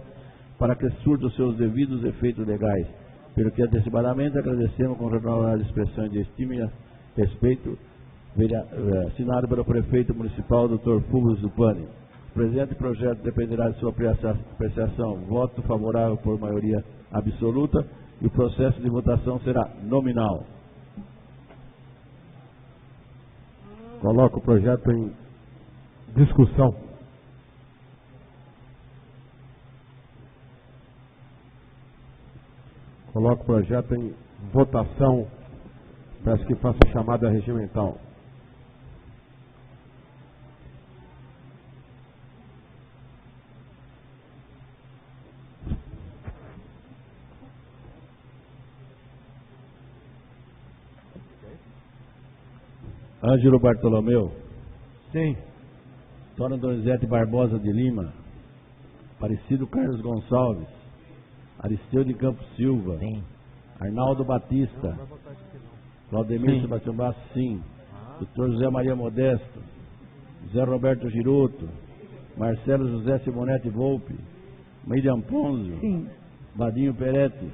[SPEAKER 2] para que surta os seus devidos efeitos legais. Pelo que antecipadamente agradecemos com renovadas expressões de estima e respeito, assinado pelo prefeito municipal, Dr. Fulvio Zupani. O presente projeto dependerá de sua apreciação. Voto favorável por maioria absoluta e o processo de votação será nominal.
[SPEAKER 1] Coloco o projeto em discussão. Coloco o projeto em votação. Peço que faça a chamada regimental.
[SPEAKER 2] Ângelo Bartolomeu.
[SPEAKER 1] Sim.
[SPEAKER 2] Antônio Donizete Barbosa de Lima. Aparecido Carlos Gonçalves. Aristeu de Campos Silva.
[SPEAKER 8] Sim.
[SPEAKER 2] Arnaldo Batista. Claudemir Sebastião Bastos, sim. Dr. José Maria Modesto. José Roberto Giroto. Marcelo José Simonetti Volpe. Miriam Ponzio.
[SPEAKER 3] Sim.
[SPEAKER 2] Vadinho Peretti.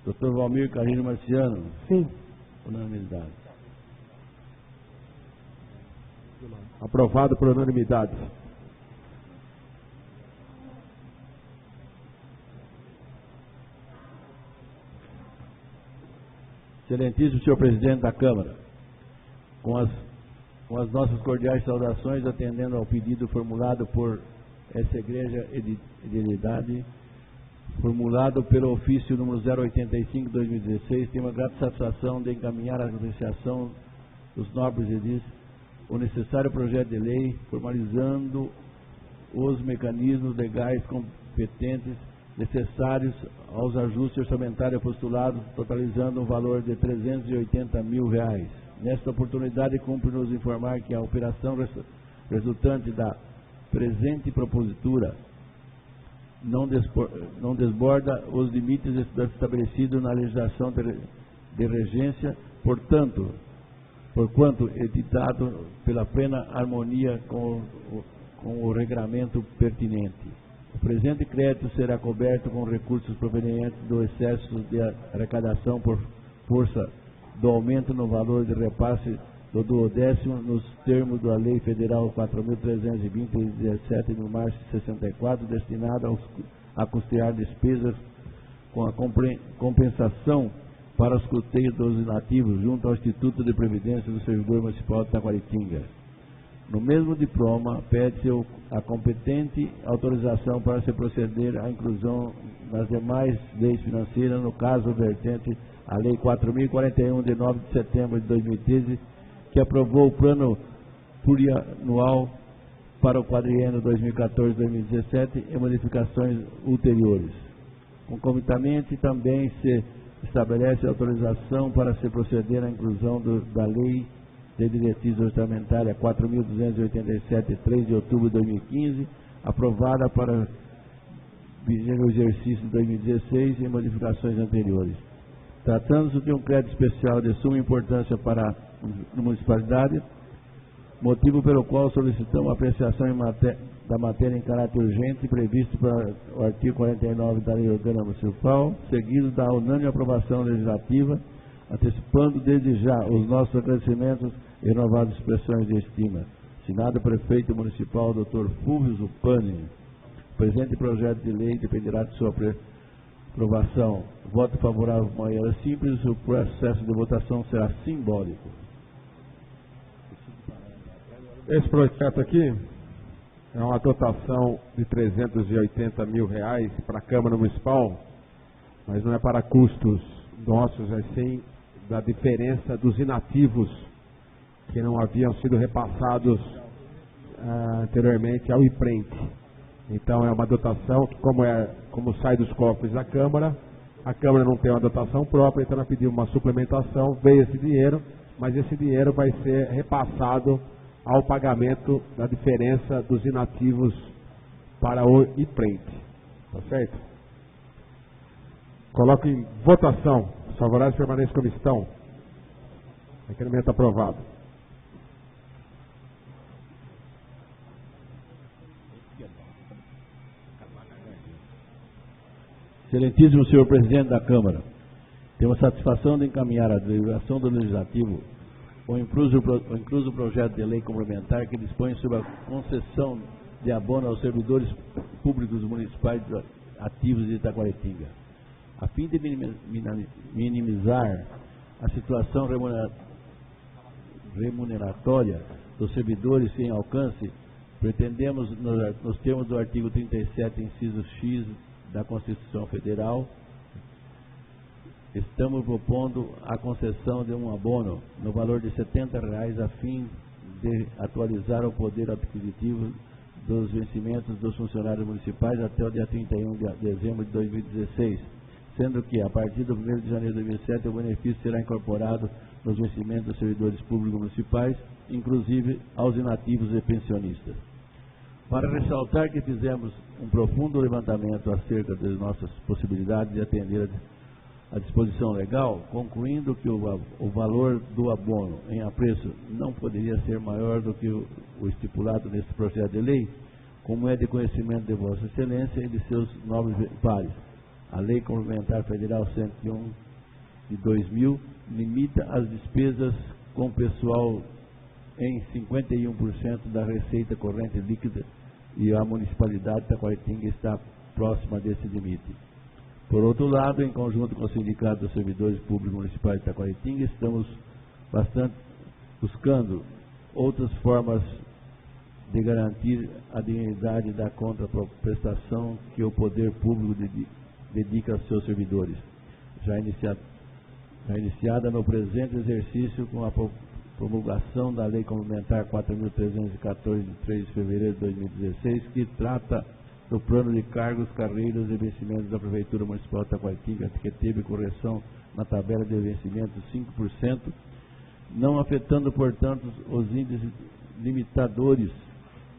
[SPEAKER 2] Dr. Valmir Carrilho Marciano.
[SPEAKER 3] Sim.
[SPEAKER 2] Unanimidade.
[SPEAKER 1] Aprovado por unanimidade.
[SPEAKER 2] Excelentíssimo senhor presidente da Câmara, com as nossas cordiais saudações, atendendo ao pedido formulado por essa Igreja Fidelidade, formulado pelo ofício número 085/2016, tenho a grata satisfação de encaminhar a apreciação dos nobres edis o necessário projeto de lei, formalizando os mecanismos legais competentes necessários aos ajustes orçamentários postulados, totalizando um valor de R$380 mil. Nesta oportunidade, cumpre-nos informar que a operação resultante da presente propositura não desborda os limites estabelecidos na legislação de regência, porquanto editado pela plena harmonia com o regramento pertinente. O presente crédito será coberto com recursos provenientes do excesso de arrecadação por força do aumento no valor de repasse do 12º nos termos da Lei Federal 4.320, de 17 de março de 64, destinado a custear despesas com a compensação para os custeios dos inativos junto ao Instituto de Previdência do Servidor Municipal de Itaquaritinga. No mesmo diploma, pede-se a competente autorização para se proceder à inclusão nas demais leis financeiras, no caso vertente a Lei 4.041, de 9 de setembro de 2013, que aprovou o plano plurianual para o quadriênio 2014-2017 e modificações ulteriores. Concomitamente, também se estabelece autorização para se proceder à inclusão da Lei de Diretriz Orçamentária 4.287, 3 de outubro de 2015, aprovada para o exercício de 2016 e modificações anteriores. Tratando-se de um crédito especial de suma importância para a municipalidade, motivo pelo qual solicitamos a apreciação da matéria em caráter urgente, previsto para o artigo 49 da Lei Orgânica Municipal, seguido da unânime aprovação legislativa, antecipando desde já os nossos agradecimentos e renovadas expressões de estima. Assinado o prefeito municipal, Dr. Fulvio Zupani. O presente projeto de lei dependerá de sua aprovação. Voto favorável de maneira simples, o processo de votação será simbólico.
[SPEAKER 1] Esse projeto aqui é uma dotação de R$380 mil para a Câmara Municipal, mas não é para custos nossos, é sim da diferença dos inativos que não haviam sido repassados anteriormente ao IPRENTE. Então é uma dotação que, como sai dos cofres da Câmara, a Câmara não tem uma dotação própria, então ela pediu uma suplementação, veio esse dinheiro, mas esse dinheiro vai ser repassado ao pagamento da diferença dos inativos para o IPRENTE. Tá certo? Coloco em votação. Os favoráveis permanecem como estão. Requerimento aprovado.
[SPEAKER 2] Excelentíssimo senhor presidente da Câmara, tenho a satisfação de encaminhar a deliberação do Legislativo o incluso projeto de lei complementar que dispõe sobre a concessão de abono aos servidores públicos municipais ativos de Itaquaritinga. A fim de minimizar a situação remuneratória dos servidores sem alcance, pretendemos, nos termos do artigo 37, inciso X da Constituição Federal, estamos propondo a concessão de um abono no valor de R$70 a fim de atualizar o poder adquisitivo dos vencimentos dos funcionários municipais até o dia 31 de dezembro de 2016, sendo que a partir do 1º de janeiro de 2007 o benefício será incorporado nos vencimentos dos servidores públicos municipais, inclusive aos inativos e pensionistas. Para ressaltar que fizemos um profundo levantamento acerca das nossas possibilidades de atender a disposição legal, concluindo que o valor do abono em apreço não poderia ser maior do que o estipulado neste projeto de lei, como é de conhecimento de Vossa Excelência e de seus nobres pares. A Lei Complementar Federal 101 de 2000 limita as despesas com pessoal em 51% da receita corrente líquida e a municipalidade de Itaquaritinga está próxima desse limite. Por outro lado, em conjunto com o Sindicato dos Servidores Públicos Municipais de Itaquaritinga, estamos buscando outras formas de garantir a dignidade da contraprestação que o poder público dedica aos seus servidores. Já iniciada no presente exercício com a promulgação da Lei Complementar 4.314, de 3 de fevereiro de 2016, que trata do plano de cargos, carreiras e vencimentos da Prefeitura Municipal de Itaquaritinga, que teve correção na tabela de vencimentos 5%, não afetando, portanto, os índices limitadores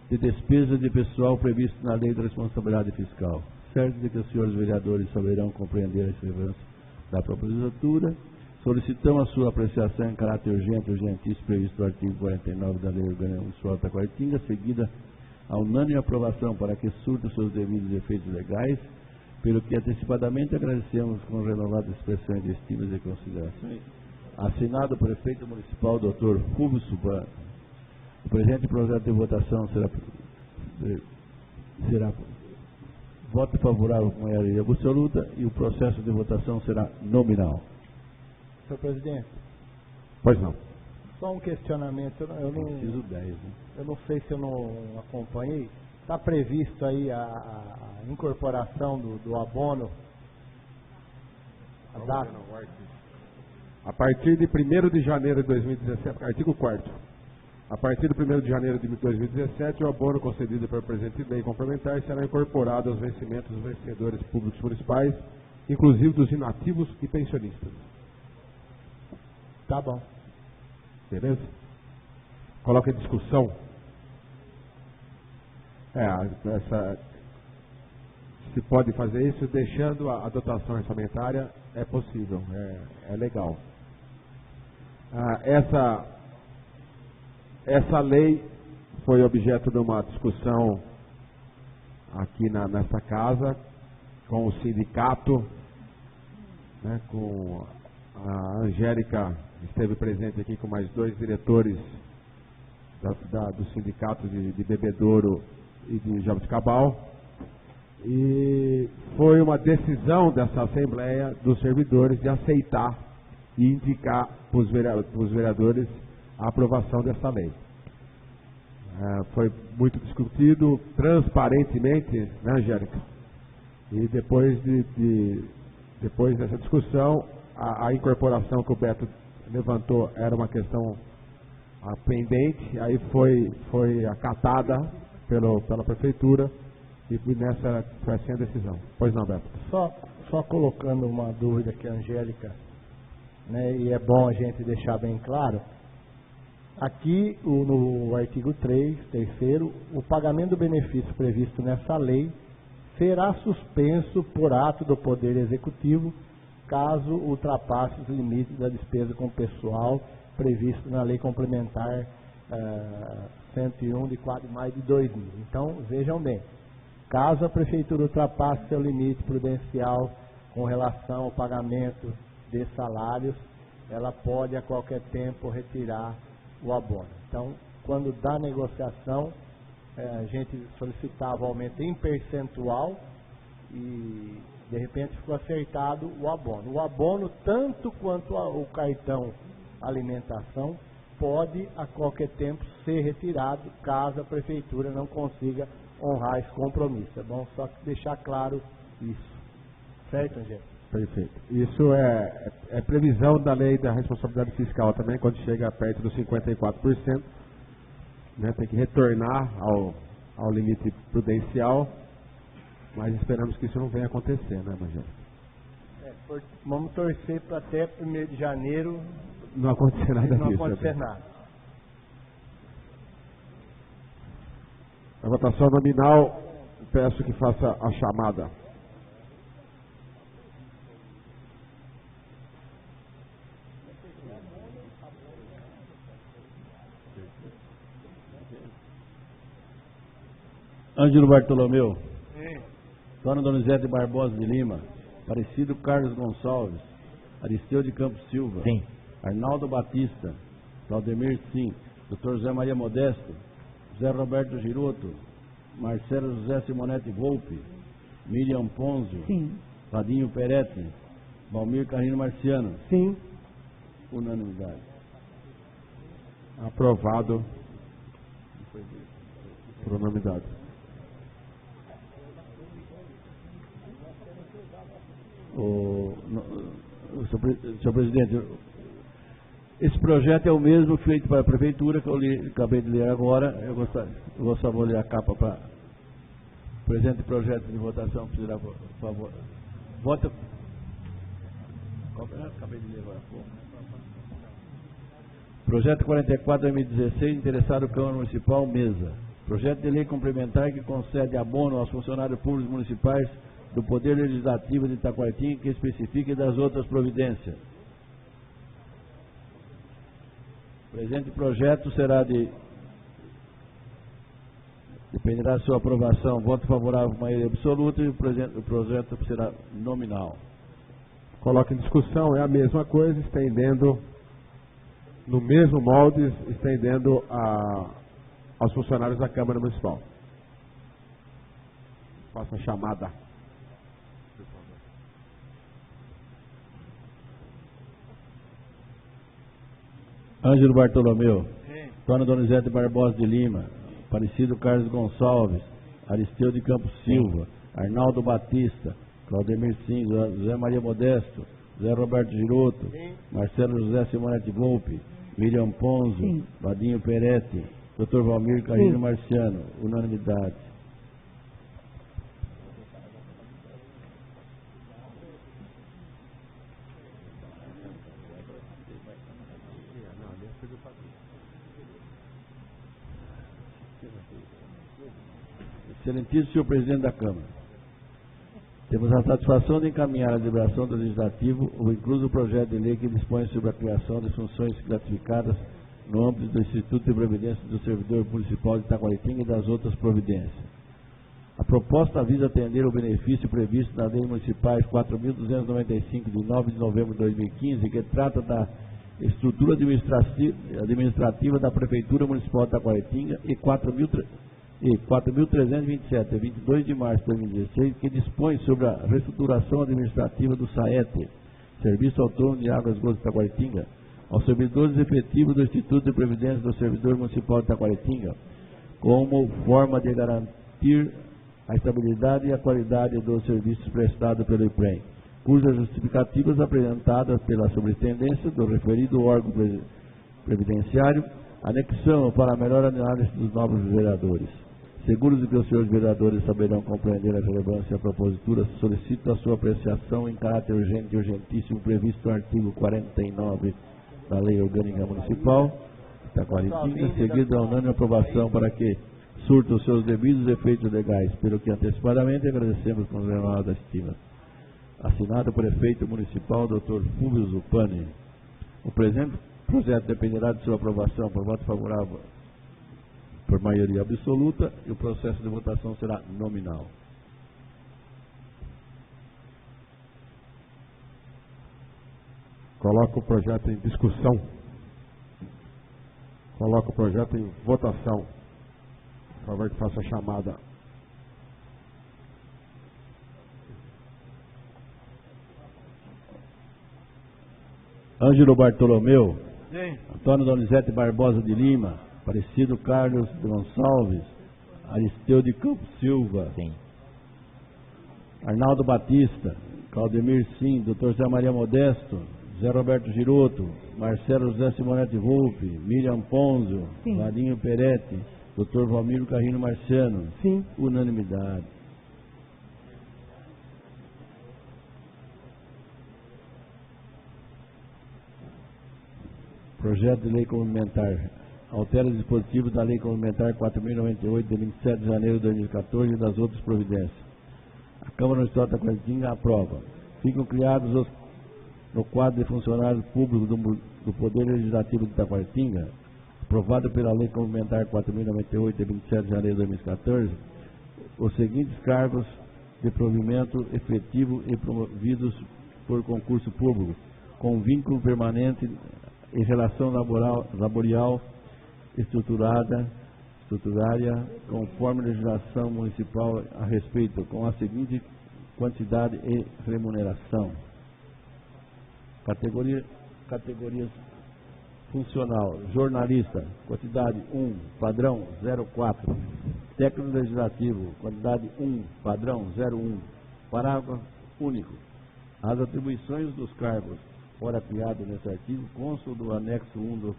[SPEAKER 2] de despesa de pessoal previsto na Lei da Responsabilidade Fiscal. Certo de que os senhores vereadores saberão compreender a relevância da propositura, solicitamos a sua apreciação em caráter urgentíssimo previsto no artigo 49 da Lei Orgânica Municipal de Itaquaritinga, seguida a unânime aprovação para que surta os seus devidos efeitos legais, pelo que antecipadamente agradecemos com renovadas expressões de estimas e considerações. Assinado o prefeito municipal, Dr. Fulvio Zupani. O presente projeto de votação será voto favorável com maioria absoluta e o processo de votação será nominal.
[SPEAKER 10] Senhor presidente.
[SPEAKER 1] Pois não.
[SPEAKER 10] Só um questionamento,
[SPEAKER 2] Preciso 10, né?
[SPEAKER 10] Eu não sei se eu não acompanhei. Está previsto aí a incorporação do abono? A data?
[SPEAKER 1] A partir de 1º de janeiro de 2017, artigo 4º. A partir do 1º de janeiro de 2017, o abono concedido pelo presidente de lei complementar será incorporado aos vencimentos dos vencedores públicos municipais, inclusive dos inativos e pensionistas.
[SPEAKER 10] Tá bom.
[SPEAKER 1] Beleza? Coloca em discussão. Se pode fazer isso deixando a dotação orçamentária, é possível, é legal. Essa lei foi objeto de uma discussão aqui nessa casa, com o sindicato, né, com A Angélica esteve presente aqui com mais 2 diretores do sindicato de Bebedouro e de Jaboticabal. E foi uma decisão dessa Assembleia dos servidores de aceitar e indicar para os vereadores a aprovação dessa lei. Foi muito discutido transparentemente, né, Angélica? E depois dessa discussão, a incorporação que o Beto levantou era uma questão pendente, aí foi acatada pela prefeitura e nessa foi assim a decisão. Pois não, Beto?
[SPEAKER 10] Só colocando uma dúvida que a Angélica, né, e é bom a gente deixar bem claro, aqui no artigo 3º, o pagamento do benefício previsto nessa lei será suspenso por ato do Poder Executivo caso ultrapasse os limites da despesa com pessoal previsto na Lei Complementar 101 de 4 de maio de 2000. Então, vejam bem, caso a Prefeitura ultrapasse seu limite prudencial com relação ao pagamento de salários, ela pode a qualquer tempo retirar o abono. Então, quando dá negociação, a gente solicitava aumento em percentual e de repente ficou acertado o abono. O abono, tanto quanto o cartão alimentação, pode a qualquer tempo ser retirado caso a prefeitura não consiga honrar esse compromisso. É bom só deixar claro isso. Certo, Angélica?
[SPEAKER 1] Perfeito. Isso é previsão da lei da responsabilidade fiscal também, quando chega perto dos 54%, né, tem que retornar ao limite prudencial, mas esperamos que isso não venha acontecer, né, Angélica?
[SPEAKER 10] Vamos torcer para até 1º de janeiro
[SPEAKER 1] não acontecer nada
[SPEAKER 10] não
[SPEAKER 1] disso.
[SPEAKER 10] acontecer nada.
[SPEAKER 1] A votação nominal, peço que faça a chamada.
[SPEAKER 2] Ângelo Bartolomeu. Dona Donizete Barbosa de Lima. Aparecido Carlos Gonçalves. Aristeu de Campos Silva.
[SPEAKER 8] Sim.
[SPEAKER 2] Arnaldo Batista. Claudemir Sim. Dr. José Maria Modesto. José Roberto Giroto. Marcelo José Simonetti Volpe. Miriam Ponzio.
[SPEAKER 3] Sim.
[SPEAKER 2] Vadinho Peretti. Valmir Carrino Marciano.
[SPEAKER 7] Sim.
[SPEAKER 2] Unanimidade.
[SPEAKER 1] Aprovado por unanimidade.
[SPEAKER 2] Senhor presidente, esse projeto é o mesmo feito para a prefeitura que eu acabei de ler agora. Vou ler a capa para o presente projeto de votação. Por favor. Vota. Acabei de ler agora. Projeto 44/2016, interessado Câmara Municipal, mesa. Projeto de lei complementar que concede abono aos funcionários públicos municipais do Poder Legislativo de Itacoatinga, que especifique das outras providências. O presente projeto dependerá de sua aprovação. Voto favorável, maioria absoluta, e o projeto será nominal.
[SPEAKER 1] Coloca em discussão, é a mesma coisa, estendendo, no mesmo molde, estendendo aos funcionários da Câmara Municipal. Faça a chamada.
[SPEAKER 2] Ângelo Bartolomeu. Dona Donizete Barbosa de Lima. Aparecido Carlos Gonçalves. Aristeu de Campos Silva. Arnaldo Batista. Claudemir Sim. José Maria Modesto. José Roberto Giroto. Marcelo José Simonetti Volpe. Miriam Ponzio. Vadinho Peretti. Dr. Valmir Carrino Marciano. Unanimidade. Excelentíssimo senhor presidente da Câmara, temos a satisfação de encaminhar a deliberação do Legislativo o incluso projeto de lei que dispõe sobre a criação de funções gratificadas no âmbito do Instituto de Previdência do Servidor Municipal de Itacoatinga e das outras providências. A proposta visa atender o benefício previsto na Lei Municipais 4.295, de 9 de novembro de 2015, que trata da estrutura administrativa da Prefeitura Municipal de Taquaritinga, e 4.327, de 22 de março de 2016, que dispõe sobre a reestruturação administrativa do SAET, Serviço Autônomo de Águas e Esgotos de Taquaritinga, aos servidores efetivos do Instituto de Previdência do Servidor Municipal de Taquaritinga, como forma de garantir a estabilidade e a qualidade dos serviços prestados pelo IPREM, cujas justificativas apresentadas pela Superintendência do referido órgão previdenciário anexam para a melhor análise dos novos vereadores. Seguros de que os senhores vereadores saberão compreender a relevância da propositura, solicito a sua apreciação em caráter urgente e urgentíssimo previsto no artigo 49 da Lei Orgânica Municipal de Taquaritinga, seguido da unânime aprovação para que surta os seus devidos efeitos legais, pelo que antecipadamente agradecemos com renovada estima. Assinado o prefeito municipal, Dr. Fulvio Zupani. O presente projeto dependerá de sua aprovação por voto favorável por maioria absoluta e o processo de votação será nominal.
[SPEAKER 1] Coloco o projeto em discussão. Coloco o projeto em votação. Por favor, que faça a chamada.
[SPEAKER 2] Ângelo Bartolomeu.
[SPEAKER 6] Sim.
[SPEAKER 2] Antônio Donizete Barbosa de Lima. Aparecido Carlos Gonçalves. Aristeu de Campos Silva.
[SPEAKER 8] Sim.
[SPEAKER 2] Arnaldo Batista. Claudemir Sim. Dr. Zé Maria Modesto. Zé Roberto Giroto. Marcelo José Simonetti Volpe. Miriam Ponzo.
[SPEAKER 3] Sim.
[SPEAKER 2] Valinho Peretti. Dr. Valmiro Carrino Marciano.
[SPEAKER 7] Sim.
[SPEAKER 2] Unanimidade. Projeto de Lei Complementar. Altera os dispositivos da Lei Complementar 4.098, de 27 de janeiro de 2014 e das outras providências. A Câmara Municipal de Taquaritinga aprova. Ficam criados no quadro de funcionários públicos do Poder Legislativo de Taquaritinga, aprovado pela Lei Complementar 4.098, de 27 de janeiro de 2014, os seguintes cargos de provimento efetivo e promovidos por concurso público, com vínculo permanente em relação laborial estruturária, conforme a legislação municipal a respeito, com a seguinte quantidade e remuneração. Categorias funcional, jornalista, quantidade 1, padrão 04. Técnico legislativo, quantidade 1, padrão 01. Parágrafo único. As atribuições dos cargos fora criado nesse artigo constam do anexo 1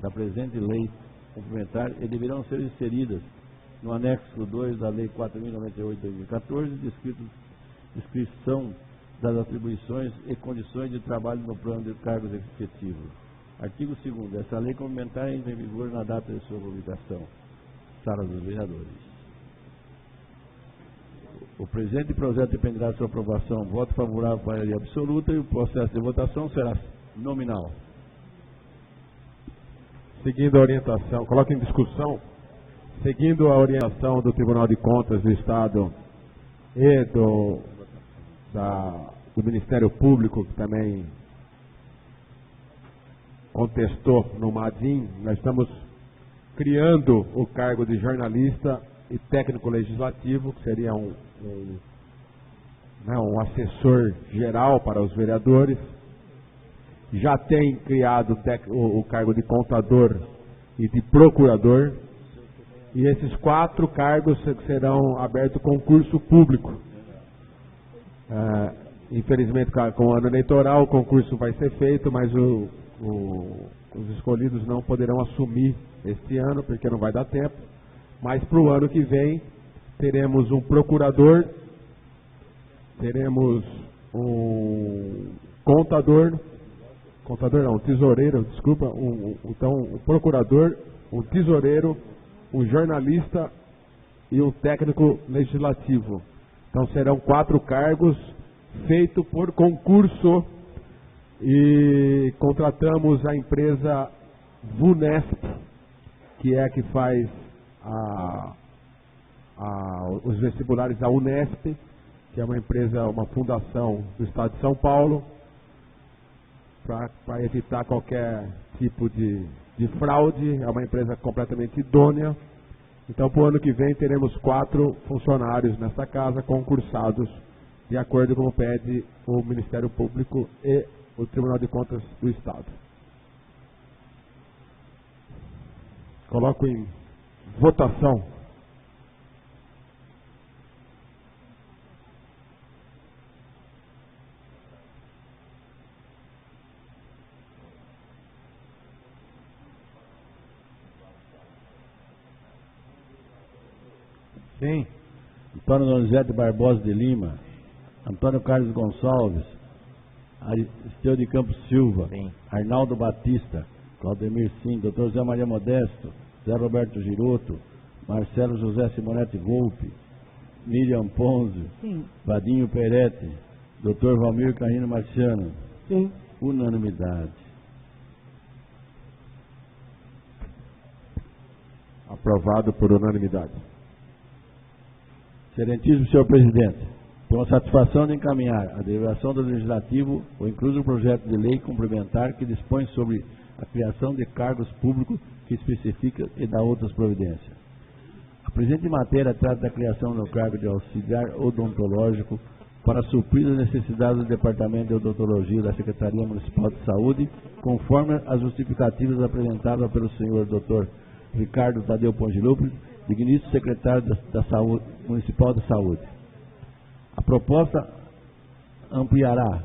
[SPEAKER 2] da presente lei complementar e deverão ser inseridas no anexo 2 da Lei 4.098 de 2014, descrição das atribuições e condições de trabalho no plano de cargos efetivos. Artigo 2º. Essa lei complementar entra em vigor na data de sua publicação. Sala dos Vereadores. O presente projeto dependerá de sua aprovação. Voto favorável para a maioria absoluta e o processo de votação será nominal.
[SPEAKER 1] Seguindo a orientação, coloque em discussão, seguindo a orientação do Tribunal de Contas do Estado e do Ministério Público, que também contestou no MADIM, nós estamos criando o cargo de jornalista e técnico legislativo, que seria um assessor geral para os vereadores. Já tem criado o cargo de contador e de procurador, e esses 4 cargos serão abertos concurso público. Infelizmente, com o ano eleitoral, o concurso vai ser feito, mas os escolhidos não poderão assumir este ano, porque não vai dar tempo. Mas para o ano que vem, teremos um procurador, teremos um tesoureiro, desculpa, então um procurador, um tesoureiro, um jornalista e um técnico legislativo. Então serão 4 cargos feitos por concurso e contratamos a empresa VUNESP, que é a que faz os vestibulares da Unesp, que é uma empresa, uma fundação do Estado de São Paulo, para evitar qualquer tipo de fraude. É uma empresa completamente idônea. Então, para o ano que vem, teremos 4 funcionários nessa casa concursados, de acordo com o que pede o Ministério Público e o Tribunal de Contas do Estado. Coloco em votação.
[SPEAKER 2] Sim. Antônio Donizete Barbosa de Lima, Antônio Carlos Gonçalves, Aristeu de Campos Silva,
[SPEAKER 8] Sim.
[SPEAKER 2] Arnaldo Batista, Claudemir Sim, Dr. Zé Maria Modesto, Zé Roberto Giroto, Marcelo José Simonetti Volpe, Miriam Ponzi,
[SPEAKER 3] Sim.
[SPEAKER 2] Vadinho Peretti, Dr. Valmir Carrino Marciano.
[SPEAKER 7] Sim.
[SPEAKER 2] Unanimidade.
[SPEAKER 1] Aprovado por unanimidade.
[SPEAKER 2] Excelentíssimo senhor presidente, tenho a satisfação de encaminhar a deliberação do Legislativo o incluso projeto de lei complementar que dispõe sobre a criação de cargos públicos que especifica e dá outras providências. A presente matéria trata da criação do cargo de auxiliar odontológico para suprir as necessidades do Departamento de Odontologia da Secretaria Municipal de Saúde, conforme as justificativas apresentadas pelo senhor Dr. Ricardo Tadeu Pongilupi, digníssimo secretário da Saúde, Municipal de Saúde. A proposta ampliará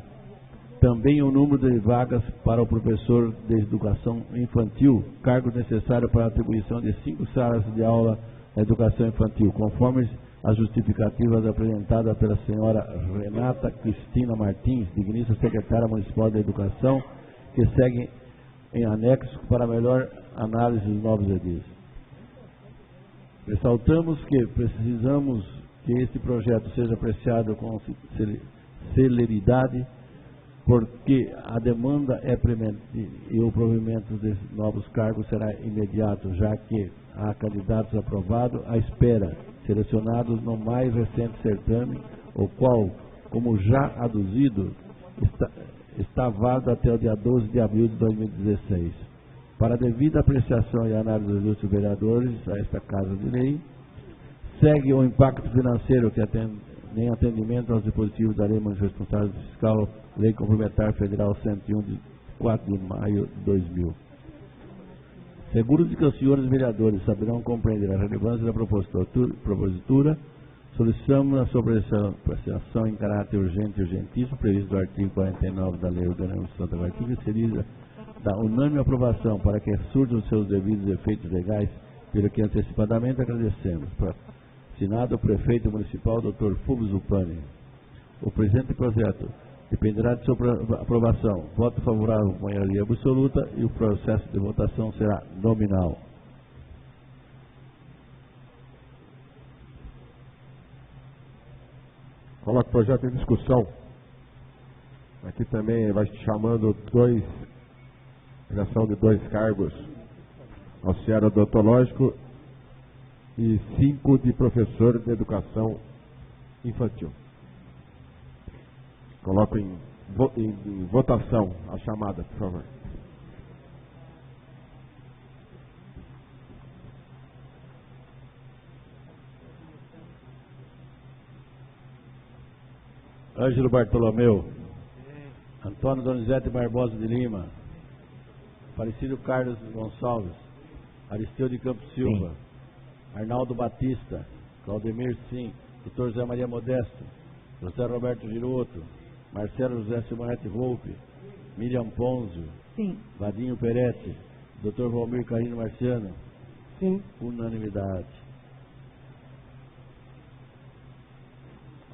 [SPEAKER 2] também o número de vagas para o professor de educação infantil, cargo necessário para a atribuição de 5 salas de aula na educação infantil, conforme as justificativas apresentadas pela senhora Renata Cristina Martins, digníssima secretária municipal da Educação, que seguem em anexo para melhor análise dos novos edis. Ressaltamos que precisamos que este projeto seja apreciado com celeridade, porque a demanda é premente e o provimento de novos cargos será imediato, já que há candidatos aprovados à espera, selecionados no mais recente certame, o qual, como já aduzido, está válido até o dia 12 de abril de 2016. Para a devida apreciação e análise dos ilustres vereadores a esta Casa de Lei, segue o impacto financeiro que em atendimento aos dispositivos da Lei Municipal de Responsabilidade Fiscal, Lei Complementar Federal 101 de 4 de maio de 2000. Seguro de que os senhores vereadores saberão compreender a relevância da propositura, solicitamos a sua apreciação em caráter urgente e urgentíssimo, previsto no artigo 49 da Lei Orgânica de Santa Catarina, inserida da unânime aprovação para que surjam os seus devidos efeitos legais, pelo que antecipadamente agradecemos. Assinado o prefeito municipal, Dr. Fulvio Zupani. O presente projeto dependerá de sua aprovação. Voto favorável com maioria absoluta e o processo de votação será nominal.
[SPEAKER 1] Coloca o projeto em discussão. Aqui também vai chamando criação de 2 cargos, auxiliar odontológico e 5 de professor de educação infantil. Coloco em votação a chamada, por favor.
[SPEAKER 2] Ângelo Bartolomeu, Antônio Donizete Barbosa de Lima, Aparecido Carlos Gonçalves, Aristeu de Campos Silva, Arnaldo Batista, Claudemir Sim, Dr. Zé Maria Modesto, José Roberto Giroto, Marcelo José Simonetti Volpe, Miriam Ponzi,
[SPEAKER 3] Sim.
[SPEAKER 2] Vadinho Peretti, Dr. Valmir Carrino Marciano.
[SPEAKER 7] Sim.
[SPEAKER 2] Unanimidade.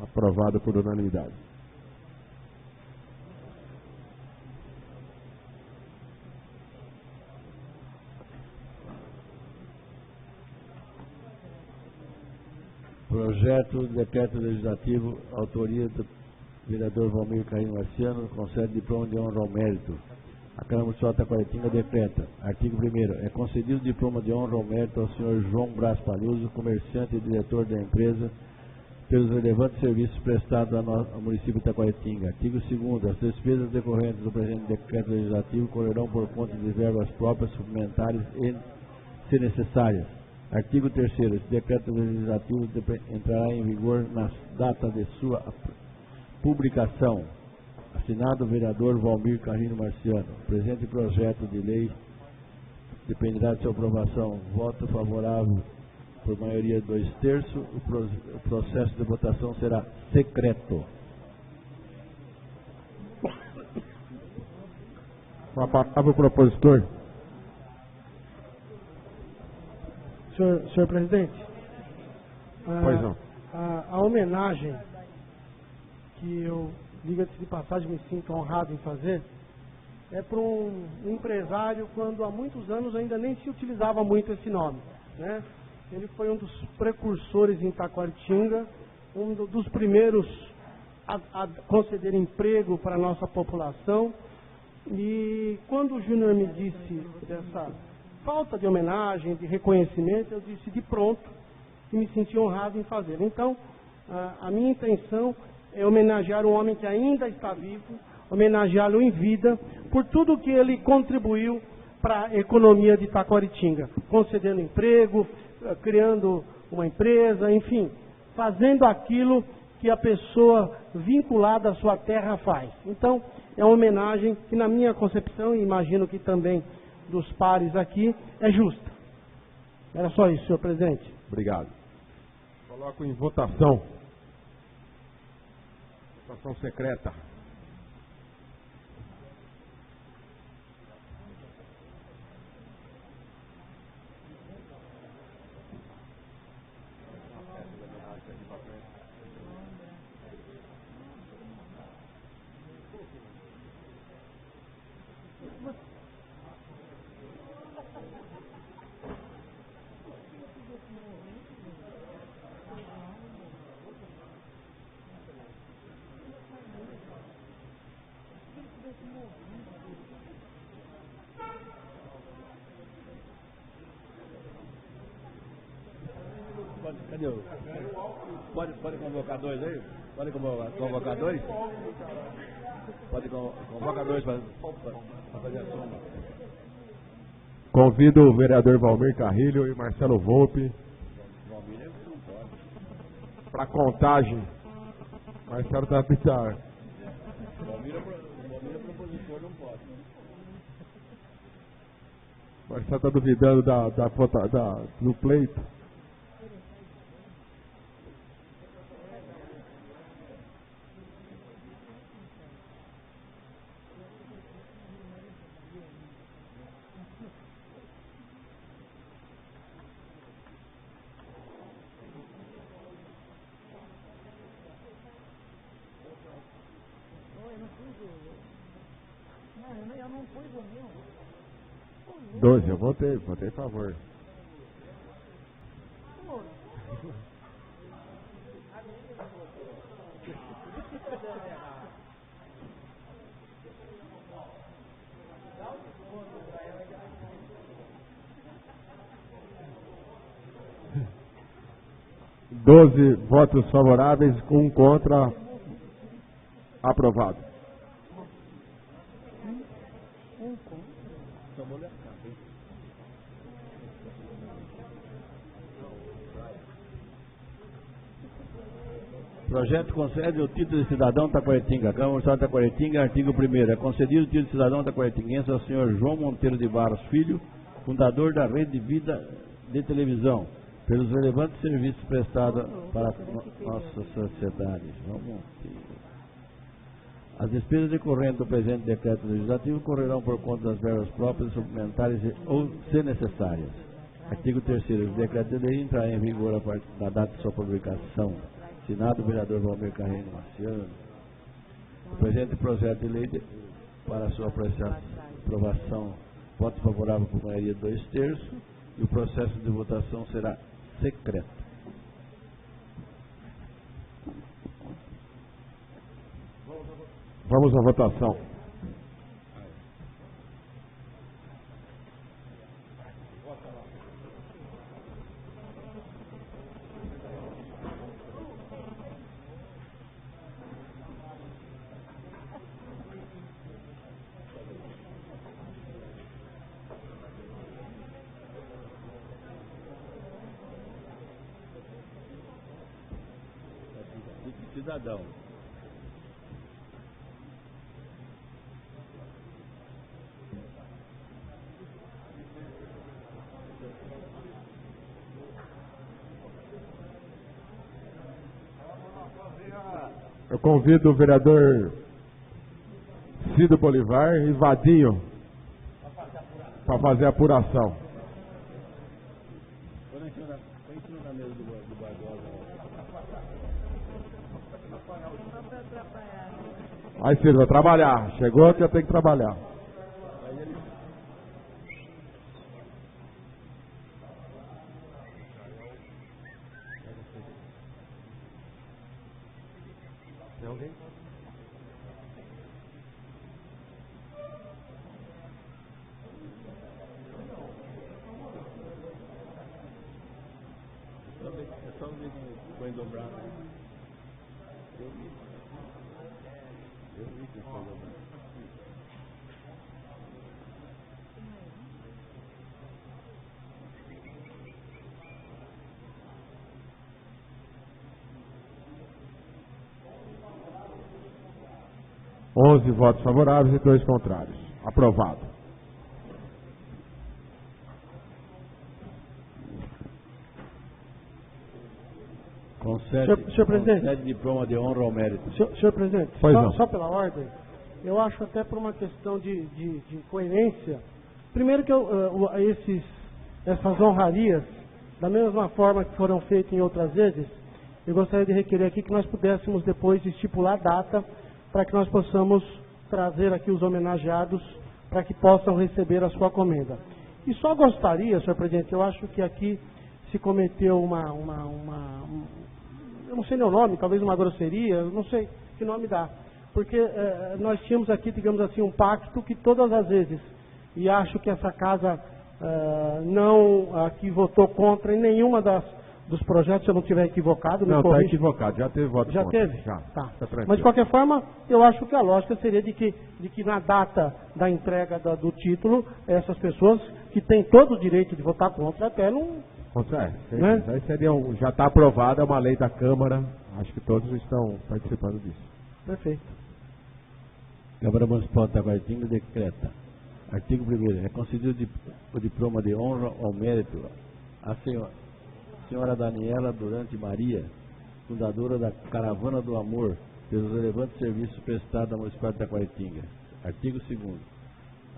[SPEAKER 1] Aprovado por unanimidade.
[SPEAKER 2] Projeto de decreto legislativo, autoria do vereador Valmir Carrino Marciano, concede diploma de honra ao mérito A Câmara Municipal de Taquaritinga decreta. Artigo 1º. É concedido o diploma de honra ao mérito ao senhor João Braz Palhuso, comerciante e diretor da empresa, pelos relevantes serviços prestados ao município de Taquaritinga. Artigo 2º. As despesas decorrentes do presente decreto legislativo correrão por conta de verbas próprias, suplementares e, se necessárias. Artigo 3º. Esse decreto legislativo entrará em vigor na data de sua publicação. Assinado o vereador Valmir Carrinho Marciano. O presente projeto de lei dependerá de sua aprovação. Voto favorável por maioria de 2/3. O processo de votação será secreto.
[SPEAKER 1] Com a palavra o propositor.
[SPEAKER 7] Senhor presidente,
[SPEAKER 1] Pois não.
[SPEAKER 7] a homenagem que eu, diga-se de passagem, me sinto honrado em fazer, é para um empresário quando há muitos anos ainda nem se utilizava muito esse nome, né? Ele foi um dos precursores em Taquaritinga, um dos primeiros a conceder emprego para a nossa população. E quando o Júnior me disse dessa falta de homenagem, de reconhecimento, eu disse de pronto e me senti honrado em fazer. Então, a minha intenção é homenagear um homem que ainda está vivo, homenageá-lo em vida, por tudo que ele contribuiu para a economia de Taquaritinga, concedendo emprego, criando uma empresa, enfim, fazendo aquilo que a pessoa vinculada à sua terra faz. Então, é uma homenagem que, na minha concepção, e imagino que também dos pares aqui, é justa. Era só isso, senhor presidente.
[SPEAKER 1] Obrigado. Coloco em votação. Votação secreta.
[SPEAKER 2] Cadê o... Pode convocar dois aí? Pode convocar dois? Pode convocar dois para fazer a soma.
[SPEAKER 1] Convido o vereador Valmir Carrilho e Marcelo Volpe para contagem. Marcelo está apitando.
[SPEAKER 2] Valmir é propositor, não pode.
[SPEAKER 1] Marcelo está duvidando do pleito.
[SPEAKER 3] Eu não pus o meu.
[SPEAKER 1] 12, eu votei a favor. Doze votos favoráveis, um contra. Aprovado.
[SPEAKER 2] Projeto concede o título de cidadão Taquaritinga. Câmara Municipal de Taquaritinga, artigo 1º. É concedido o título de cidadão taquaritinguense ao senhor João Monteiro de Barros Filho, fundador da Rede de Vida de Televisão, pelos relevantes serviços prestados para a nossa sociedade. As despesas decorrentes do presente decreto legislativo correrão por conta das verbas próprias, suplementares ou, se necessárias. Artigo 3º. O decreto de lei entrará em vigor a partir da data de sua publicação. Assinado o vereador Valmir Carrinho Marciano. O presente projeto de lei para sua aprovação, voto favorável por maioria de 2/3, e o processo de votação será secreto.
[SPEAKER 1] Vamos à votação.
[SPEAKER 2] cidadão.
[SPEAKER 1] Eu convido o vereador Cido Bolivar e Vadinho para fazer a apuração.
[SPEAKER 2] Põe em cima da mesa do Barbosa.
[SPEAKER 1] Aí, Cido, vai trabalhar. Chegou, já tem que trabalhar.
[SPEAKER 10] Tem alguém?
[SPEAKER 2] É só ver que foi dobrado. Eu vi que foi dobrado.
[SPEAKER 1] Onze votos favoráveis e 2 contrários. Aprovado.
[SPEAKER 7] Senhor presidente.
[SPEAKER 2] Concede diploma de honra ao mérito.
[SPEAKER 7] Senhor presidente,
[SPEAKER 1] Pois não.
[SPEAKER 7] só pela ordem, eu acho até por uma questão de coerência, primeiro que essas honrarias, da mesma forma que foram feitas em outras vezes, eu gostaria de requerer aqui que nós pudéssemos depois estipular a data para que nós possamos trazer aqui os homenageados para que possam receber a sua comenda. E só gostaria, senhor presidente, eu acho que aqui se cometeu eu não sei nem o nome, talvez uma grosseria, eu não sei que nome dá. Porque nós tínhamos aqui, digamos assim, um pacto que todas as vezes, e acho que essa casa não aqui votou contra em nenhuma dos projetos, se eu não estiver equivocado.
[SPEAKER 1] Não, está equivocado, já teve voto
[SPEAKER 7] já
[SPEAKER 1] contra.
[SPEAKER 7] teve?
[SPEAKER 1] Já,
[SPEAKER 7] tá.
[SPEAKER 1] tranquilo.
[SPEAKER 7] Mas de qualquer forma, eu acho que a lógica seria de que na data da entrega do título, essas pessoas que têm todo o direito de votar contra, até não...
[SPEAKER 1] Né? Aí já está aprovada, é uma lei da Câmara, acho que todos estão participando disso.
[SPEAKER 7] Perfeito.
[SPEAKER 2] Câmara Municipal de Taquaritinga decreta. Artigo 1º. É concedido o diploma de honra ao mérito à senhora Daniela Durante Maria, fundadora da Caravana do Amor, pelos relevantes serviços prestados à Municipal de Taquaritinga. Artigo 2º.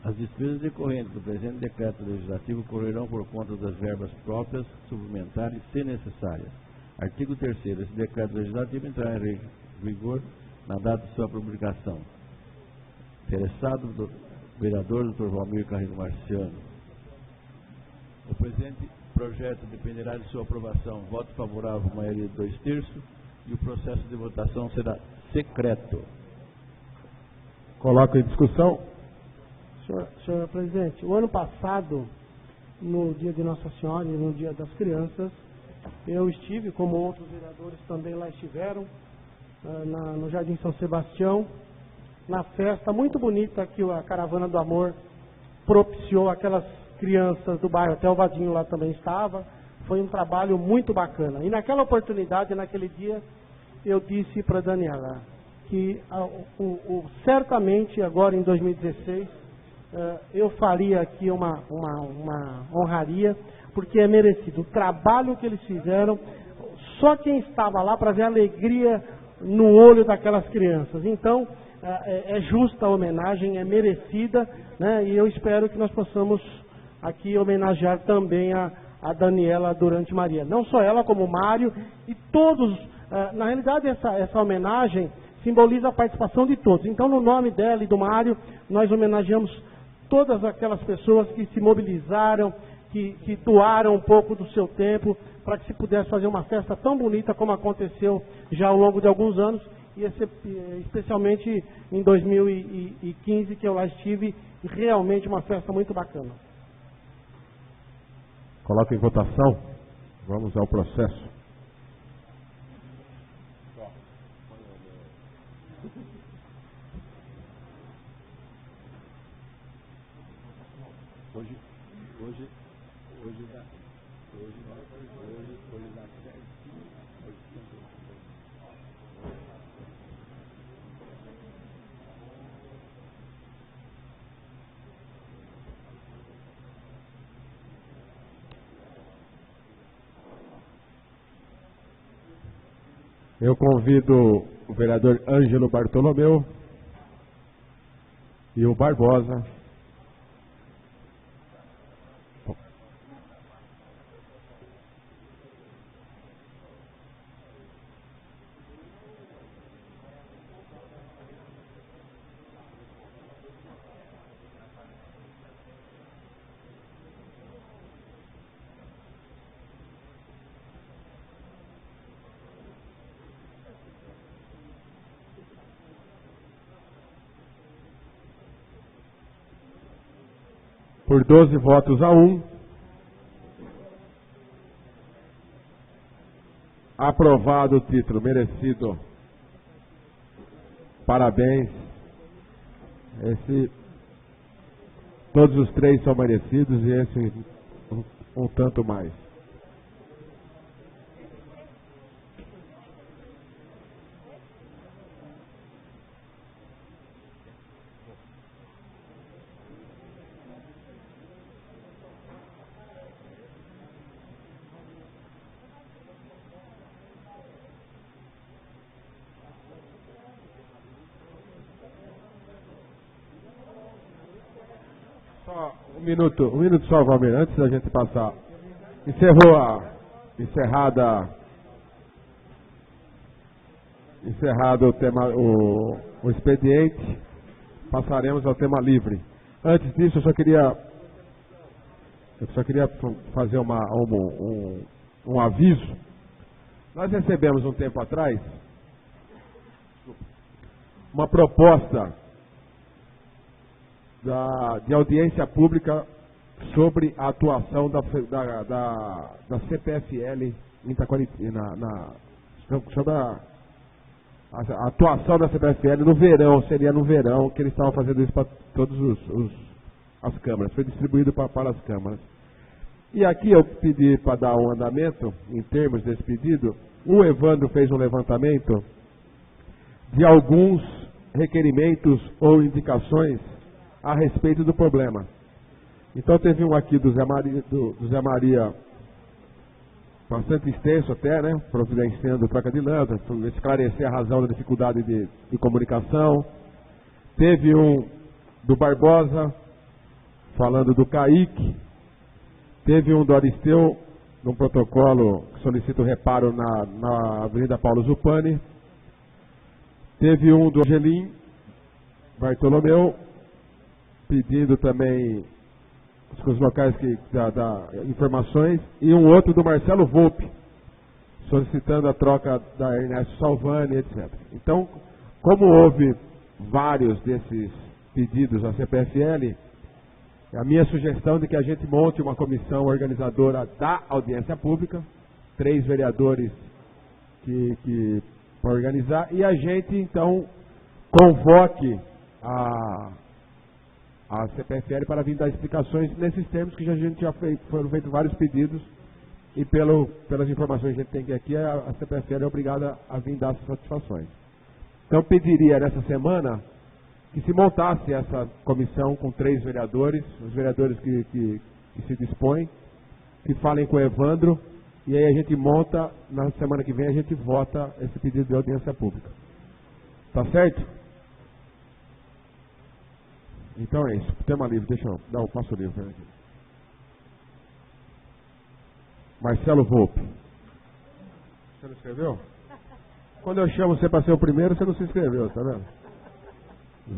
[SPEAKER 2] As despesas decorrentes do presente decreto legislativo correrão por conta das verbas próprias, suplementares, se necessárias. Artigo 3º. Esse decreto legislativo entrará em vigor na data de sua publicação. Interessado, do vereador Dr. Valmir Carrilho Marciano. O presente projeto dependerá de sua aprovação. Voto favorável, maioria de 2/3, e o processo de votação será secreto.
[SPEAKER 1] Coloco em discussão.
[SPEAKER 7] Senhor presidente, o ano passado, no dia de Nossa Senhora e no dia das crianças, eu estive, como outros vereadores também lá estiveram, no Jardim São Sebastião, na festa muito bonita que a Caravana do Amor propiciou aquelas crianças do bairro, até o Vadinho lá também estava. Foi um trabalho muito bacana. E naquela oportunidade, naquele dia, eu disse para a Daniela que certamente agora em 2016 eu faria aqui uma honraria, porque é merecido. O trabalho que eles fizeram, só quem estava lá para ver a alegria no olho daquelas crianças. Então, é justa a homenagem, é merecida, né? E eu espero que nós possamos aqui homenagear também a Daniela Durante Maria. Não só ela, como o Mário e todos. Na realidade, essa homenagem simboliza a participação de todos. Então, no nome dela e do Mário, nós homenageamos todas aquelas pessoas que se mobilizaram, que doaram um pouco do seu tempo para que se pudesse fazer uma festa tão bonita como aconteceu já ao longo de alguns anos, e especialmente em 2015, que eu lá estive, realmente uma festa muito bacana.
[SPEAKER 1] Coloco em votação. Vamos ao processo.
[SPEAKER 2] Hoje dá certo.
[SPEAKER 1] Eu convido o vereador Ângelo Bartolomeu e o Barbosa. Por 12 votos a 1, aprovado o título, merecido. Parabéns. Todos os 3 são merecidos e esse um tanto mais. Um minuto só, Valmir, antes da gente passar. Encerrado o tema, o expediente, passaremos ao tema livre. Antes disso, eu só queria fazer um aviso. Nós recebemos um tempo atrás uma proposta de audiência pública sobre a atuação da CPFL em Itaquaritinga, sobre a atuação da CPFL no verão, seria no verão que eles estavam fazendo isso para todas as câmaras, foi distribuído para as câmaras. E aqui eu pedi para dar um andamento em termos desse pedido. O Evandro fez um levantamento de alguns requerimentos ou indicações a respeito do problema. Então teve um aqui do Zé Maria bastante extenso até, né? Providenciando troca de lâmpada, esclarecer a razão da dificuldade de comunicação. Teve um do Barbosa, falando do Kaique. Teve um do Aristeu, num protocolo que solicita o reparo na Avenida Paulo Zupani. Teve um do Angelim Bartolomeu, pedindo também os locais informações, e um outro do Marcelo Volpe, solicitando a troca da Ernesto Salvani, etc. Então, como houve vários desses pedidos à CPFL, a minha sugestão de que a gente monte uma comissão organizadora da audiência pública, 3 vereadores que para organizar, e a gente então convoque a CPFL para vir dar explicações nesses termos que a gente foram feitos vários pedidos, e pelas informações que a gente tem aqui, a CPFL é obrigada a vir dar essas satisfações. Então pediria nessa semana que se montasse essa comissão com 3 vereadores, os vereadores que se dispõem, que falem com o Evandro, e aí a gente monta, na semana que vem a gente vota esse pedido de audiência pública. Tá certo? Então é isso, tema livre, deixa eu dar o passo livre para aqui. Marcelo Volpe. Você não escreveu? Quando eu chamo você para ser o primeiro, você não se inscreveu, tá vendo?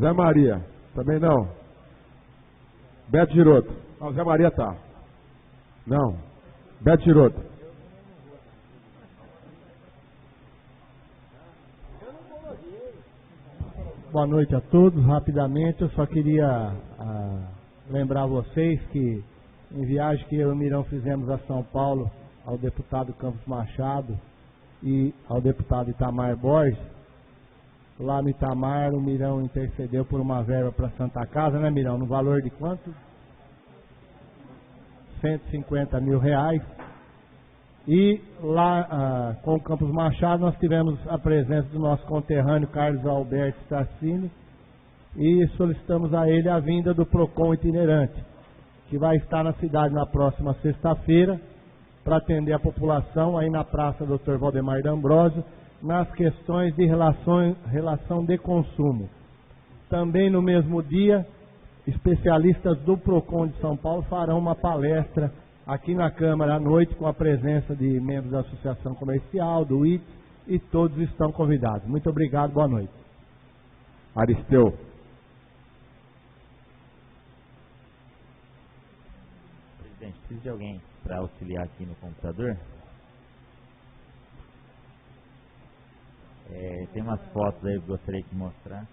[SPEAKER 1] Zé Maria, também não. Beto Giroto. Não, Zé Maria tá. Não. Beto Giroto.
[SPEAKER 10] Boa noite a todos. Rapidamente, eu só queria lembrar vocês que em viagem que eu e o Mirão fizemos a São Paulo, ao deputado Campos Machado e ao deputado Itamar Borges, lá no Itamar o Mirão intercedeu por uma verba para Santa Casa, né, Mirão? No valor de quanto? R$150 mil. E lá com o Campos Machado nós tivemos a presença do nosso conterrâneo Carlos Alberto Stassini e solicitamos a ele a vinda do PROCON itinerante, que vai estar na cidade na próxima sexta-feira para atender a população aí na Praça Dr. Valdemar D'Ambrosio, nas questões de relação de consumo. Também no mesmo dia, especialistas do PROCON de São Paulo farão uma palestra aqui na Câmara à noite com a presença de membros da Associação Comercial, do ITS, e todos estão convidados. Muito obrigado, boa noite.
[SPEAKER 1] Aristeu.
[SPEAKER 8] Presidente, preciso de alguém para auxiliar aqui no computador? Tem umas fotos aí que eu gostaria de mostrar.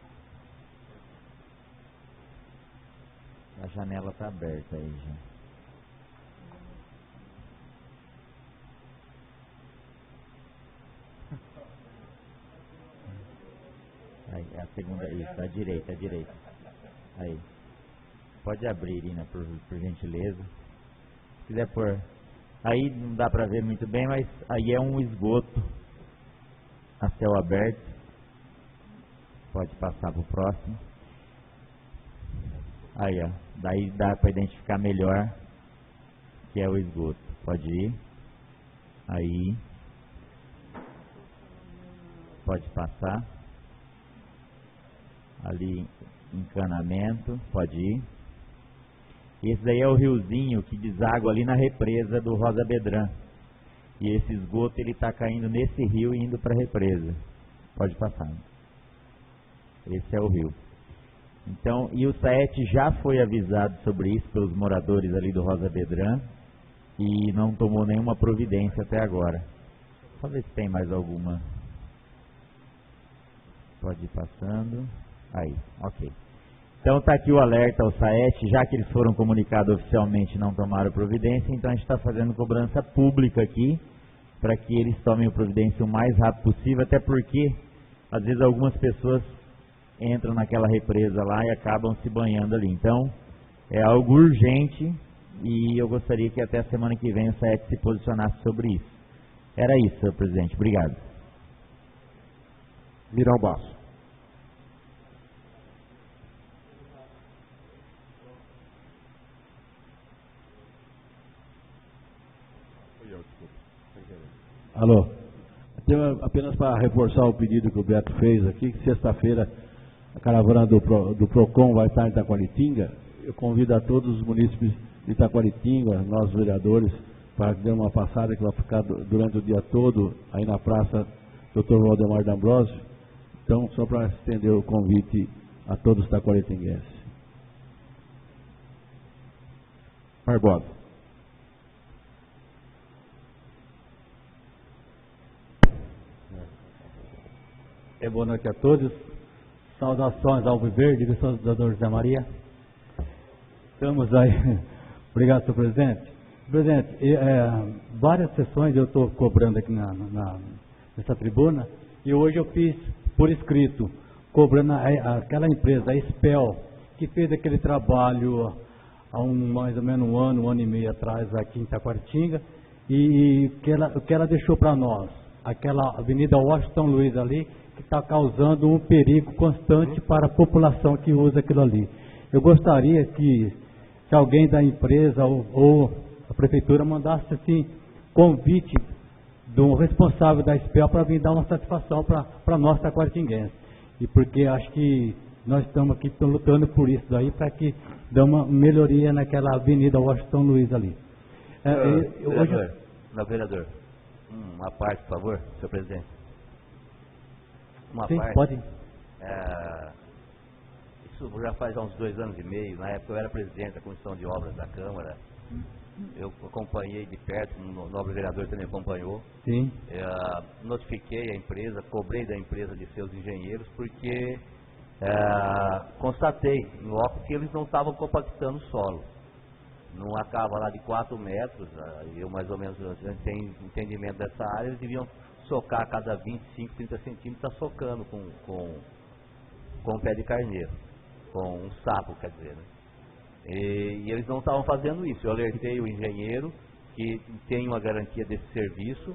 [SPEAKER 8] A janela está aberta aí já. Aí, a segunda, isso, à direita. Aí. Pode abrir, Irina, por gentileza. Se quiser pôr. Aí não dá para ver muito bem, mas aí é um esgoto a céu aberto. Pode passar para o próximo. Aí, ó. Daí dá para identificar melhor que é o esgoto. Pode ir. Aí. Pode passar. Ali, encanamento. Pode ir. Esse daí é o riozinho que deságua ali na represa do Rosa Bedran. E esse esgoto ele está caindo nesse rio e indo para a represa. Pode passar. Esse é o rio. Então, e o SAET já foi avisado sobre isso pelos moradores ali do Rosa Bedran e não tomou nenhuma providência até agora. Só ver se tem mais alguma. Pode ir passando. Aí, ok. Então está aqui o alerta ao SAET, já que eles foram comunicados oficialmente e não tomaram providência, então a gente está fazendo cobrança pública aqui, para que eles tomem a providência o mais rápido possível, até porque, às vezes, algumas pessoas entram naquela represa lá e acabam se banhando ali. Então, é algo urgente e eu gostaria que até a semana que vem o SAET se posicionasse sobre isso. Era isso, senhor presidente. Obrigado.
[SPEAKER 1] Mirão Basso.
[SPEAKER 2] Alô, apenas para reforçar o pedido que o Beto fez aqui, que sexta-feira a caravana do PROCON vai estar em Itaquaritinga. Eu convido a todos os munícipes de Itaquaritinga, nós vereadores, para dar uma passada que vai ficar durante o dia todo aí na Praça Dr. Valdemar D'Ambrosio. Então, só para estender o convite a todos os itaquaritinguenses.
[SPEAKER 1] Barbosa.
[SPEAKER 6] Boa noite a todos. Saudações ao Viverde, direção do Dr. José Maria. Estamos aí. Obrigado, senhor presidente. Presidente, várias sessões eu estou cobrando aqui nessa tribuna e hoje eu fiz por escrito, cobrando aquela empresa, a SPEL, que fez aquele trabalho há mais ou menos um ano e meio atrás aqui em Itaquaritinga e que ela deixou para nós, aquela Avenida Washington Luiz ali, que está causando um perigo constante para a população que usa aquilo ali. Eu gostaria que alguém da empresa ou a prefeitura mandasse assim, convite do responsável da SPEL para vir dar uma satisfação para nós itaquaritinguenses. E porque acho que nós estamos aqui lutando por isso daí, para que dê uma melhoria naquela Avenida Washington Luiz ali.
[SPEAKER 8] Vereador, uma parte, por favor, senhor presidente.
[SPEAKER 6] Sim, pode.
[SPEAKER 8] Isso já faz uns 2 anos e meio. Na época eu era presidente da Comissão de Obras da Câmara. Eu acompanhei de perto, o nobre vereador também acompanhou.
[SPEAKER 6] Sim.
[SPEAKER 8] Notifiquei a empresa, cobrei da empresa de seus engenheiros, porque constatei em loco que eles não estavam compactando o solo. Não acaba lá de 4 metros, eu mais ou menos tenho entendimento dessa área, eles deviam socar a cada 25, 30 centímetros, está socando com pé de carneiro, com um sapo, quer dizer, né? E eles não estavam fazendo isso. Eu alertei o engenheiro que tem uma garantia desse serviço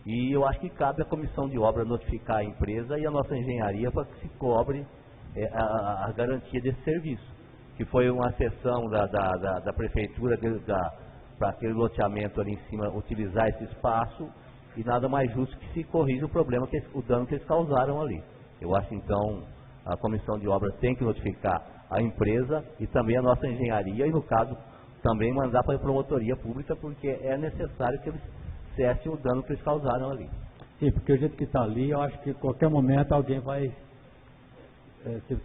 [SPEAKER 8] e eu acho que cabe à comissão de obra notificar a empresa e a nossa engenharia para que se cobre a garantia desse serviço, que foi uma sessão da prefeitura para aquele loteamento ali em cima utilizar esse espaço. e nada mais justo que se corrija o problema, o dano que eles causaram ali. Eu acho, então, a comissão de obras tem que notificar a empresa e também a nossa engenharia, e no caso, também mandar para a promotoria pública, porque é necessário que eles cessem o dano que eles causaram ali.
[SPEAKER 6] Sim, porque o jeito que está ali, eu acho que a qualquer momento alguém vai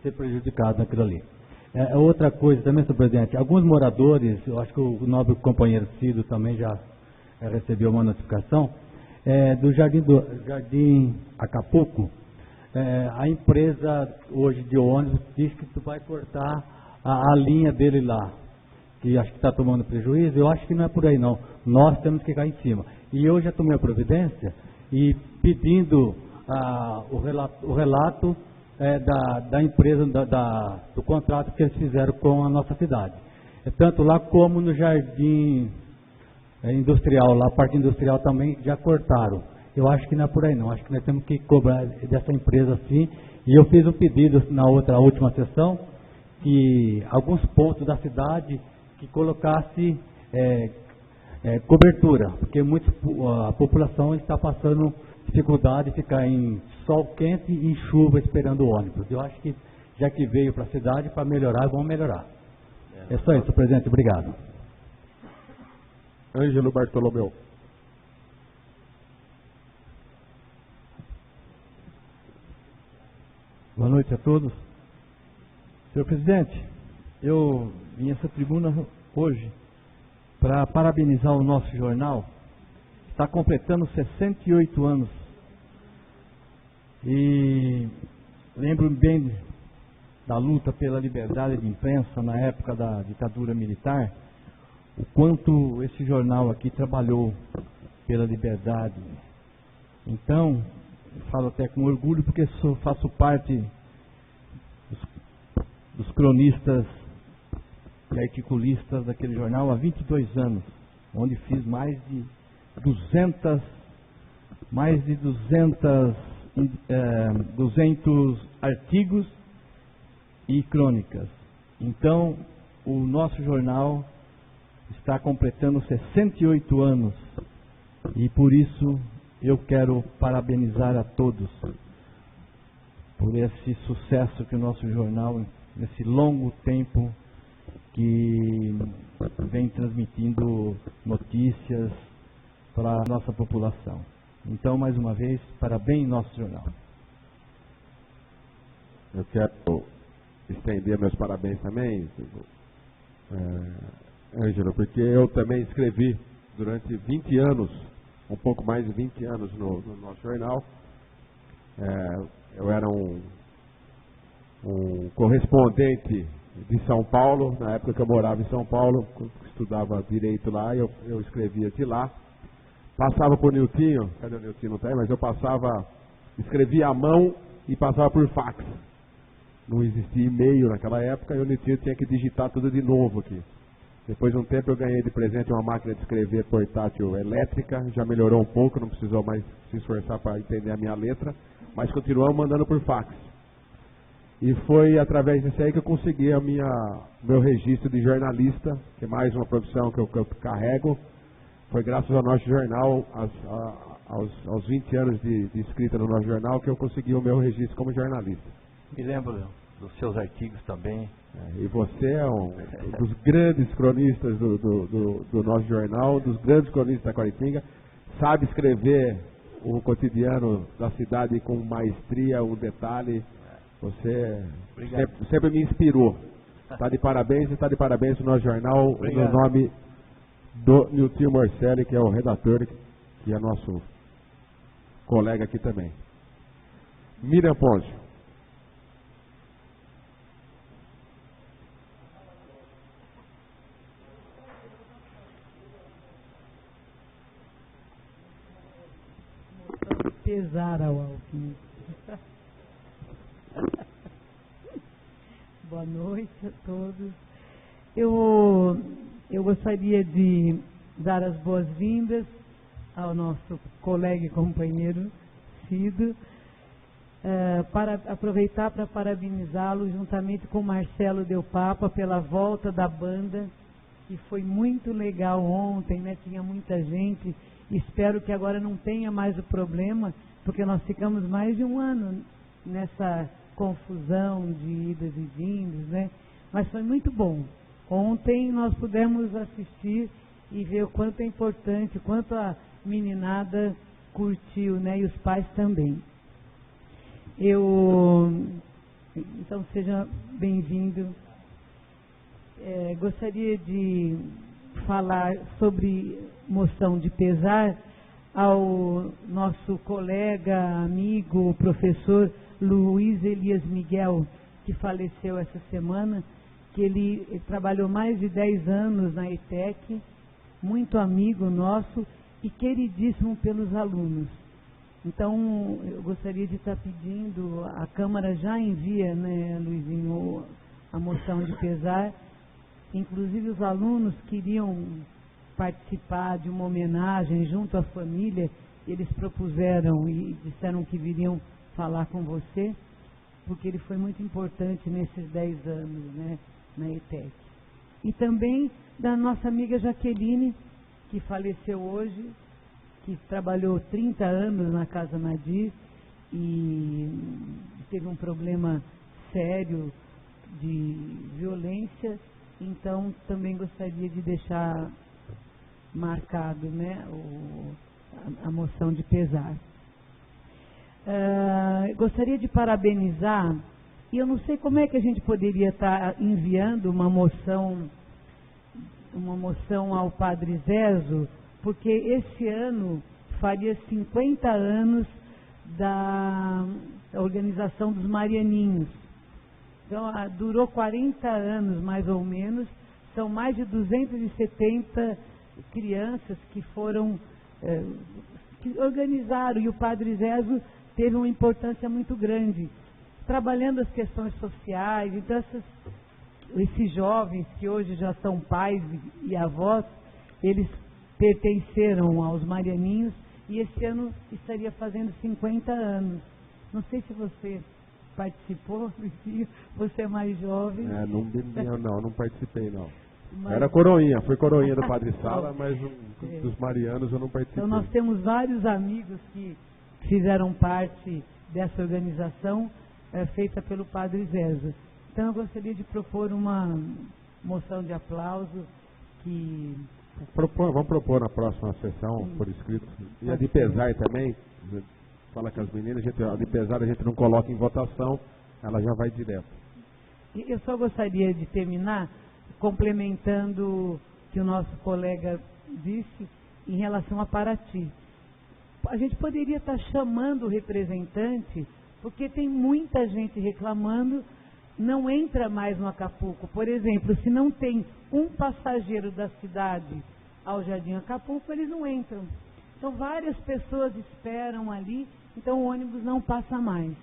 [SPEAKER 6] ser prejudicado naquilo ali. Outra coisa também, senhor presidente, alguns moradores, eu acho que o nobre companheiro Cido também já recebeu uma notificação, do Jardim Acapulco, a empresa hoje de ônibus diz que tu vai cortar a linha dele lá, que acho que está tomando prejuízo. Eu acho que não é por aí não, nós temos que ficar em cima. E eu já tomei a providência e pedindo o relato da empresa, do contrato que eles fizeram com a nossa cidade. Tanto lá como no Jardim Industrial, lá a parte industrial também já cortaram. Eu acho que não é por aí não, acho que nós temos que cobrar dessa empresa sim. E eu fiz um pedido na última sessão, que alguns pontos da cidade que colocasse cobertura, porque a população está passando dificuldade de ficar em sol quente e em chuva esperando o ônibus. Eu acho que já que veio para a cidade para melhorar, vamos melhorar. É só isso, presidente, obrigado.
[SPEAKER 1] Ângelo Bartolomeu.
[SPEAKER 11] Boa noite a todos. Senhor presidente, eu vim a essa tribuna hoje para parabenizar o nosso jornal. Está completando 68 anos. E lembro bem da luta pela liberdade de imprensa na época da ditadura militar, o quanto esse jornal aqui trabalhou pela liberdade. Então, falo até com orgulho porque faço parte dos cronistas e articulistas daquele jornal há 22 anos, onde fiz mais de 200 artigos e crônicas. Então, o nosso jornal está completando 68 anos e por isso eu quero parabenizar a todos por esse sucesso que o nosso jornal, nesse longo tempo que vem transmitindo notícias para a nossa população. Então, mais uma vez, parabéns nosso jornal.
[SPEAKER 1] Eu quero estender meus parabéns também, Ângelo, porque eu também escrevi durante 20 anos, um pouco mais de 20 anos no nosso jornal. Eu era um correspondente de São Paulo, na época que eu morava em São Paulo, estudava direito lá, eu escrevia de lá. Passava por Niltinho, cadê o Niltinho? Não tem, mas eu escrevia à mão e passava por fax. Não existia e-mail naquela época e o Niltinho tinha que digitar tudo de novo aqui. Depois de um tempo eu ganhei de presente uma máquina de escrever portátil elétrica, já melhorou um pouco, não precisou mais se esforçar para entender a minha letra, mas continuamos mandando por fax. E foi através disso aí que eu consegui meu registro de jornalista, que é mais uma profissão que eu carrego. Foi graças ao nosso jornal, aos 20 anos de escrita no nosso jornal, que eu consegui o meu registro como jornalista.
[SPEAKER 11] Me lembro dos seus artigos também.
[SPEAKER 1] E você é um dos grandes cronistas do nosso jornal, dos grandes cronistas da Quaritinga, sabe escrever o cotidiano da cidade com maestria, um detalhe. Você sempre me inspirou. Está de parabéns e está de parabéns o nosso jornal. Obrigado. No nome do Niltinho Morcelli, que é o redator, que é nosso colega aqui também. Miriam Ponce.
[SPEAKER 3] Pesar ao alquimista. Boa noite a todos. Eu gostaria de dar as boas-vindas ao nosso colega e companheiro Cido, para aproveitar para parabenizá-lo juntamente com Marcelo Del Papa pela volta da banda, que foi muito legal ontem, né? Tinha muita gente Espero que agora não tenha mais o problema, porque nós ficamos mais de um ano nessa confusão de idas e vindas, né? Mas foi muito bom. Ontem nós pudemos assistir e ver o quanto é importante, o quanto a meninada curtiu, né? E os pais também. Então seja bem-vindo. Gostaria de falar sobre moção de pesar ao nosso colega, amigo, professor Luiz Elias Miguel, que faleceu essa semana, que ele trabalhou mais de 10 anos na ETEC, muito amigo nosso e queridíssimo pelos alunos. Então, eu gostaria de estar pedindo, a Câmara já envia, né, Luizinho, a moção de pesar. Inclusive os alunos queriam participar de uma homenagem junto à família, eles propuseram e disseram que viriam falar com você, porque ele foi muito importante nesses 10 anos, né, na ETEC. E também da nossa amiga Jaqueline, que faleceu hoje, que trabalhou 30 anos na Casa Nadir e teve um problema sério de violência. Então, também gostaria de deixar marcado, né, a moção de pesar. Gostaria de parabenizar, e eu não sei como é que a gente poderia estar enviando uma moção ao Padre Zezo, porque esse ano faria 50 anos da organização dos Marianinhos. Então, durou 40 anos, mais ou menos. São mais de 270 crianças que foram, que organizaram, e o Padre Zezo teve uma importância muito grande, trabalhando as questões sociais. Então, esses jovens que hoje já são pais e avós, eles pertenceram aos Marianinhos, e esse ano estaria fazendo 50 anos. Não sei se você participou, Luizinho, você é mais jovem.
[SPEAKER 1] Não participei não.
[SPEAKER 3] Mas...
[SPEAKER 1] Era coroinha, foi coroinha do Padre Sala, mas dos marianos eu não participei.
[SPEAKER 3] Então nós temos vários amigos que fizeram parte dessa organização feita pelo Padre Zezo. Então eu gostaria de propor uma moção de aplauso que...
[SPEAKER 1] Vamos propor na próxima sessão, por escrito. E a de pesar também, fala com as meninas, a de pesar a gente não coloca em votação, ela já vai direto.
[SPEAKER 3] Eu só gostaria de terminar complementando o que o nosso colega disse em relação a Paraty. A gente poderia estar chamando o representante, porque tem muita gente reclamando, não entra mais no Acapulco. Por exemplo, se não tem um passageiro da cidade ao Jardim Acapulco, eles não entram. Então, várias pessoas esperam ali, então o ônibus não passa mais.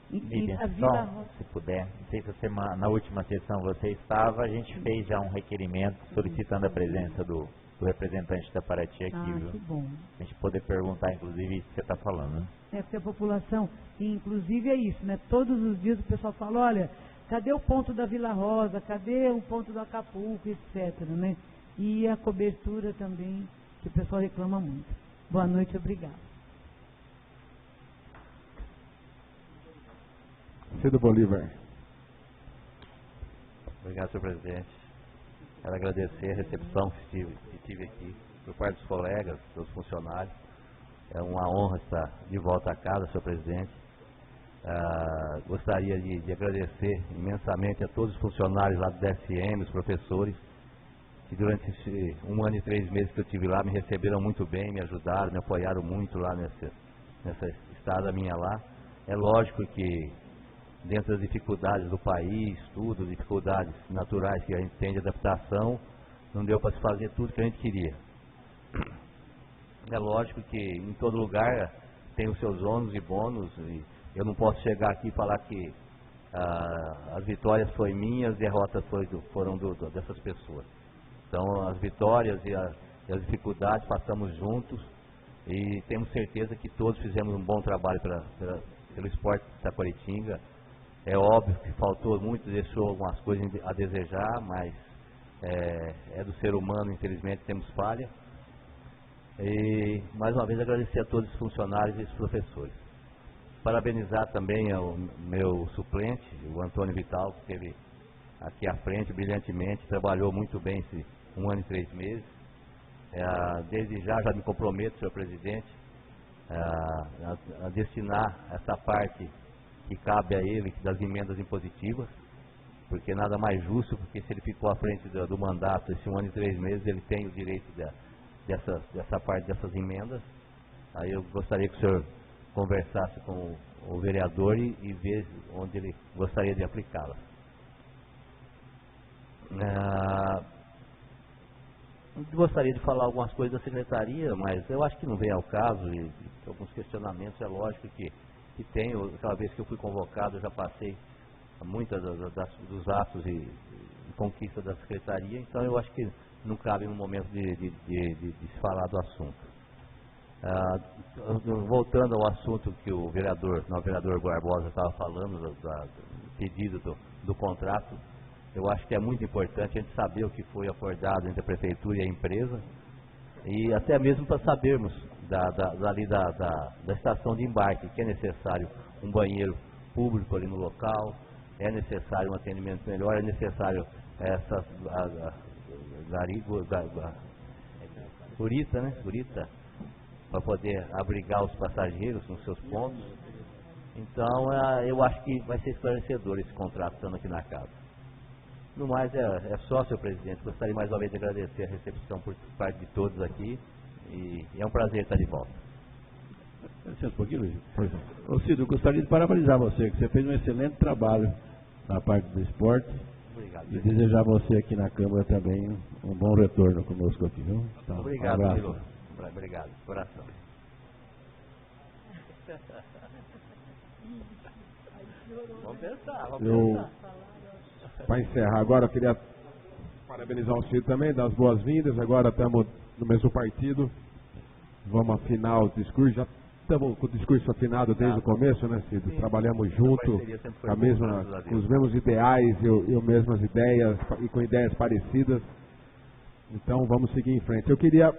[SPEAKER 12] Se puder, não sei se você, na última sessão você estava, a gente fez já um requerimento solicitando a presença do representante da Paraty aqui, viu?
[SPEAKER 3] Que bom.
[SPEAKER 12] A gente poder perguntar, inclusive, isso que você está falando, né?
[SPEAKER 3] Porque a população, e inclusive é isso, né? Todos os dias o pessoal fala, olha, cadê o ponto da Vila Rosa, cadê o ponto do Acapulco, etc, né? E a cobertura também, que o pessoal reclama muito. Boa noite, obrigado.
[SPEAKER 1] Cido Bolívar.
[SPEAKER 12] Obrigado, senhor presidente. Quero agradecer a recepção que tive aqui por parte dos colegas, dos funcionários. É uma honra estar de volta a casa, senhor presidente. Gostaria de agradecer imensamente a todos os funcionários lá do DSM, os professores, que durante esse 1 ano e 3 meses que eu estive lá me receberam muito bem, me ajudaram, me apoiaram muito lá nessa estada minha lá. É lógico que dentro das dificuldades do país, tudo, dificuldades naturais que a gente tem de adaptação, não deu para se fazer tudo que a gente queria. É lógico que em todo lugar tem os seus ônus e bônus, e eu não posso chegar aqui e falar que as vitórias foram minhas, as derrotas foram dessas pessoas. Então, as vitórias e as dificuldades passamos juntos, e temos certeza que todos fizemos um bom trabalho pelo esporte de Taquaritinga. É óbvio que faltou muito, deixou algumas coisas a desejar, mas é do ser humano, infelizmente temos falha.
[SPEAKER 8] E, mais uma vez, agradecer a todos os funcionários e os professores. Parabenizar também ao meu suplente, o Antônio Vital, que esteve aqui à frente brilhantemente, trabalhou muito bem esse 1 ano e 3 meses. Desde já me comprometo, senhor presidente, a destinar essa parte que cabe a ele das emendas impositivas, porque nada mais justo, porque se ele ficou à frente do mandato esse 1 ano e 3 meses, ele tem o direito dessa parte dessas emendas. Aí eu gostaria que o senhor conversasse com o vereador e ver onde ele gostaria de aplicá-las. Gostaria de falar algumas coisas da secretaria, mas eu acho que não vem ao caso, e alguns questionamentos, é lógico que tenho. Aquela vez que eu fui convocado, eu já passei muitas dos atos e conquistas da secretaria, então eu acho que não cabe no momento de se falar do assunto. Voltando ao assunto que o vereador Barbosa estava falando, do pedido do contrato, eu acho que é muito importante a gente saber o que foi acordado entre a prefeitura e a empresa, e até mesmo para sabermos da estação de embarque, que é necessário um banheiro público ali no local, é necessário um atendimento melhor, é necessário essa gurita, para poder abrigar os passageiros nos seus pontos. Então, eu acho que vai ser esclarecedor esse contrato estando aqui na casa. No mais, é só, senhor presidente. Gostaria mais uma vez de agradecer a recepção por parte de todos aqui, e é um prazer estar de volta.
[SPEAKER 2] Licença um pouquinho, Luiz. Ô Cido, eu gostaria de parabenizar você, que você fez um excelente trabalho na parte do esporte.
[SPEAKER 8] Obrigado.
[SPEAKER 2] E desejar a você aqui na Câmara também um bom retorno conosco aqui, viu? Então,
[SPEAKER 8] obrigado,
[SPEAKER 2] um abraço.
[SPEAKER 8] Milo. Obrigado, coração. Vamos pensar.
[SPEAKER 1] Para encerrar agora, eu queria parabenizar o Cid também, dar as boas-vindas. Agora estamos no mesmo partido, vamos afinar o discurso. Já estamos com o discurso afinado desde o começo, né, Cid? Trabalhamos junto, com os mesmos ideais e mesmas ideias, e com ideias parecidas. Então vamos seguir em frente. Eu queria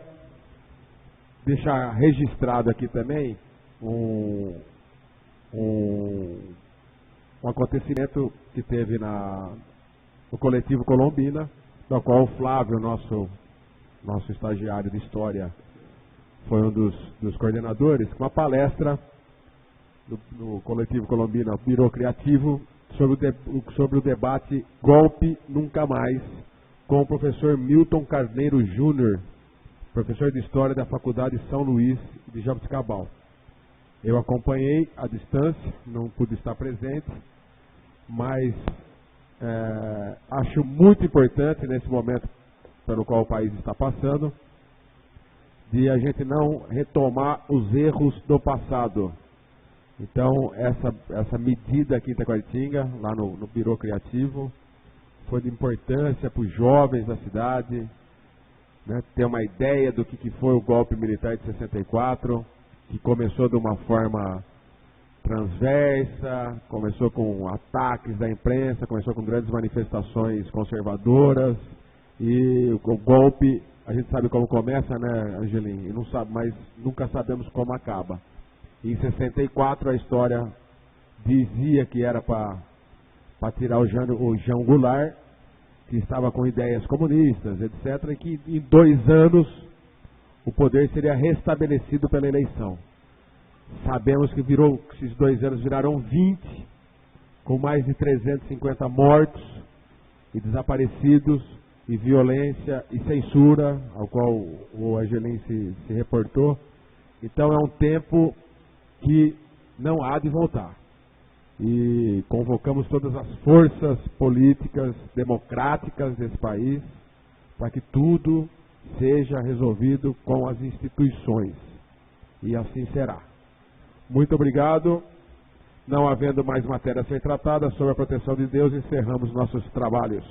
[SPEAKER 1] deixar registrado aqui também um acontecimento que teve no Coletivo Colombina, do qual o Flávio, nosso estagiário de História, foi um dos coordenadores, com uma palestra no Coletivo Colombina Biro Criativo sobre o debate Golpe Nunca Mais, com o professor Milton Carneiro Júnior, professor de História da Faculdade São Luís de Jaboticabal. Eu acompanhei à distância, não pude estar presente, mas acho muito importante nesse momento pelo qual o país está passando, de a gente não retomar os erros do passado. Então, essa medida aqui em Taquaritinga, lá no Biro Criativo, foi de importância para os jovens da cidade, né, ter uma ideia do que foi o golpe militar de 64, que começou de uma forma transversa, começou com ataques da imprensa, começou com grandes manifestações conservadoras, e o golpe, a gente sabe como começa, né, Angelim? E não sabe, mas nunca sabemos como acaba. Em 64 a história dizia que era para tirar o João Goulart, que estava com ideias comunistas, etc., e que em 2 anos o poder seria restabelecido pela eleição. Sabemos que esses 2 anos viraram 20, com mais de 350 mortos e desaparecidos, e violência e censura, ao qual o Angelim se reportou. Então é um tempo que não há de voltar. E convocamos todas as forças políticas democráticas desse país para que tudo seja resolvido com as instituições. E assim será. Muito obrigado. Não havendo mais matéria a ser tratada sobre a proteção de Deus, encerramos nossos trabalhos.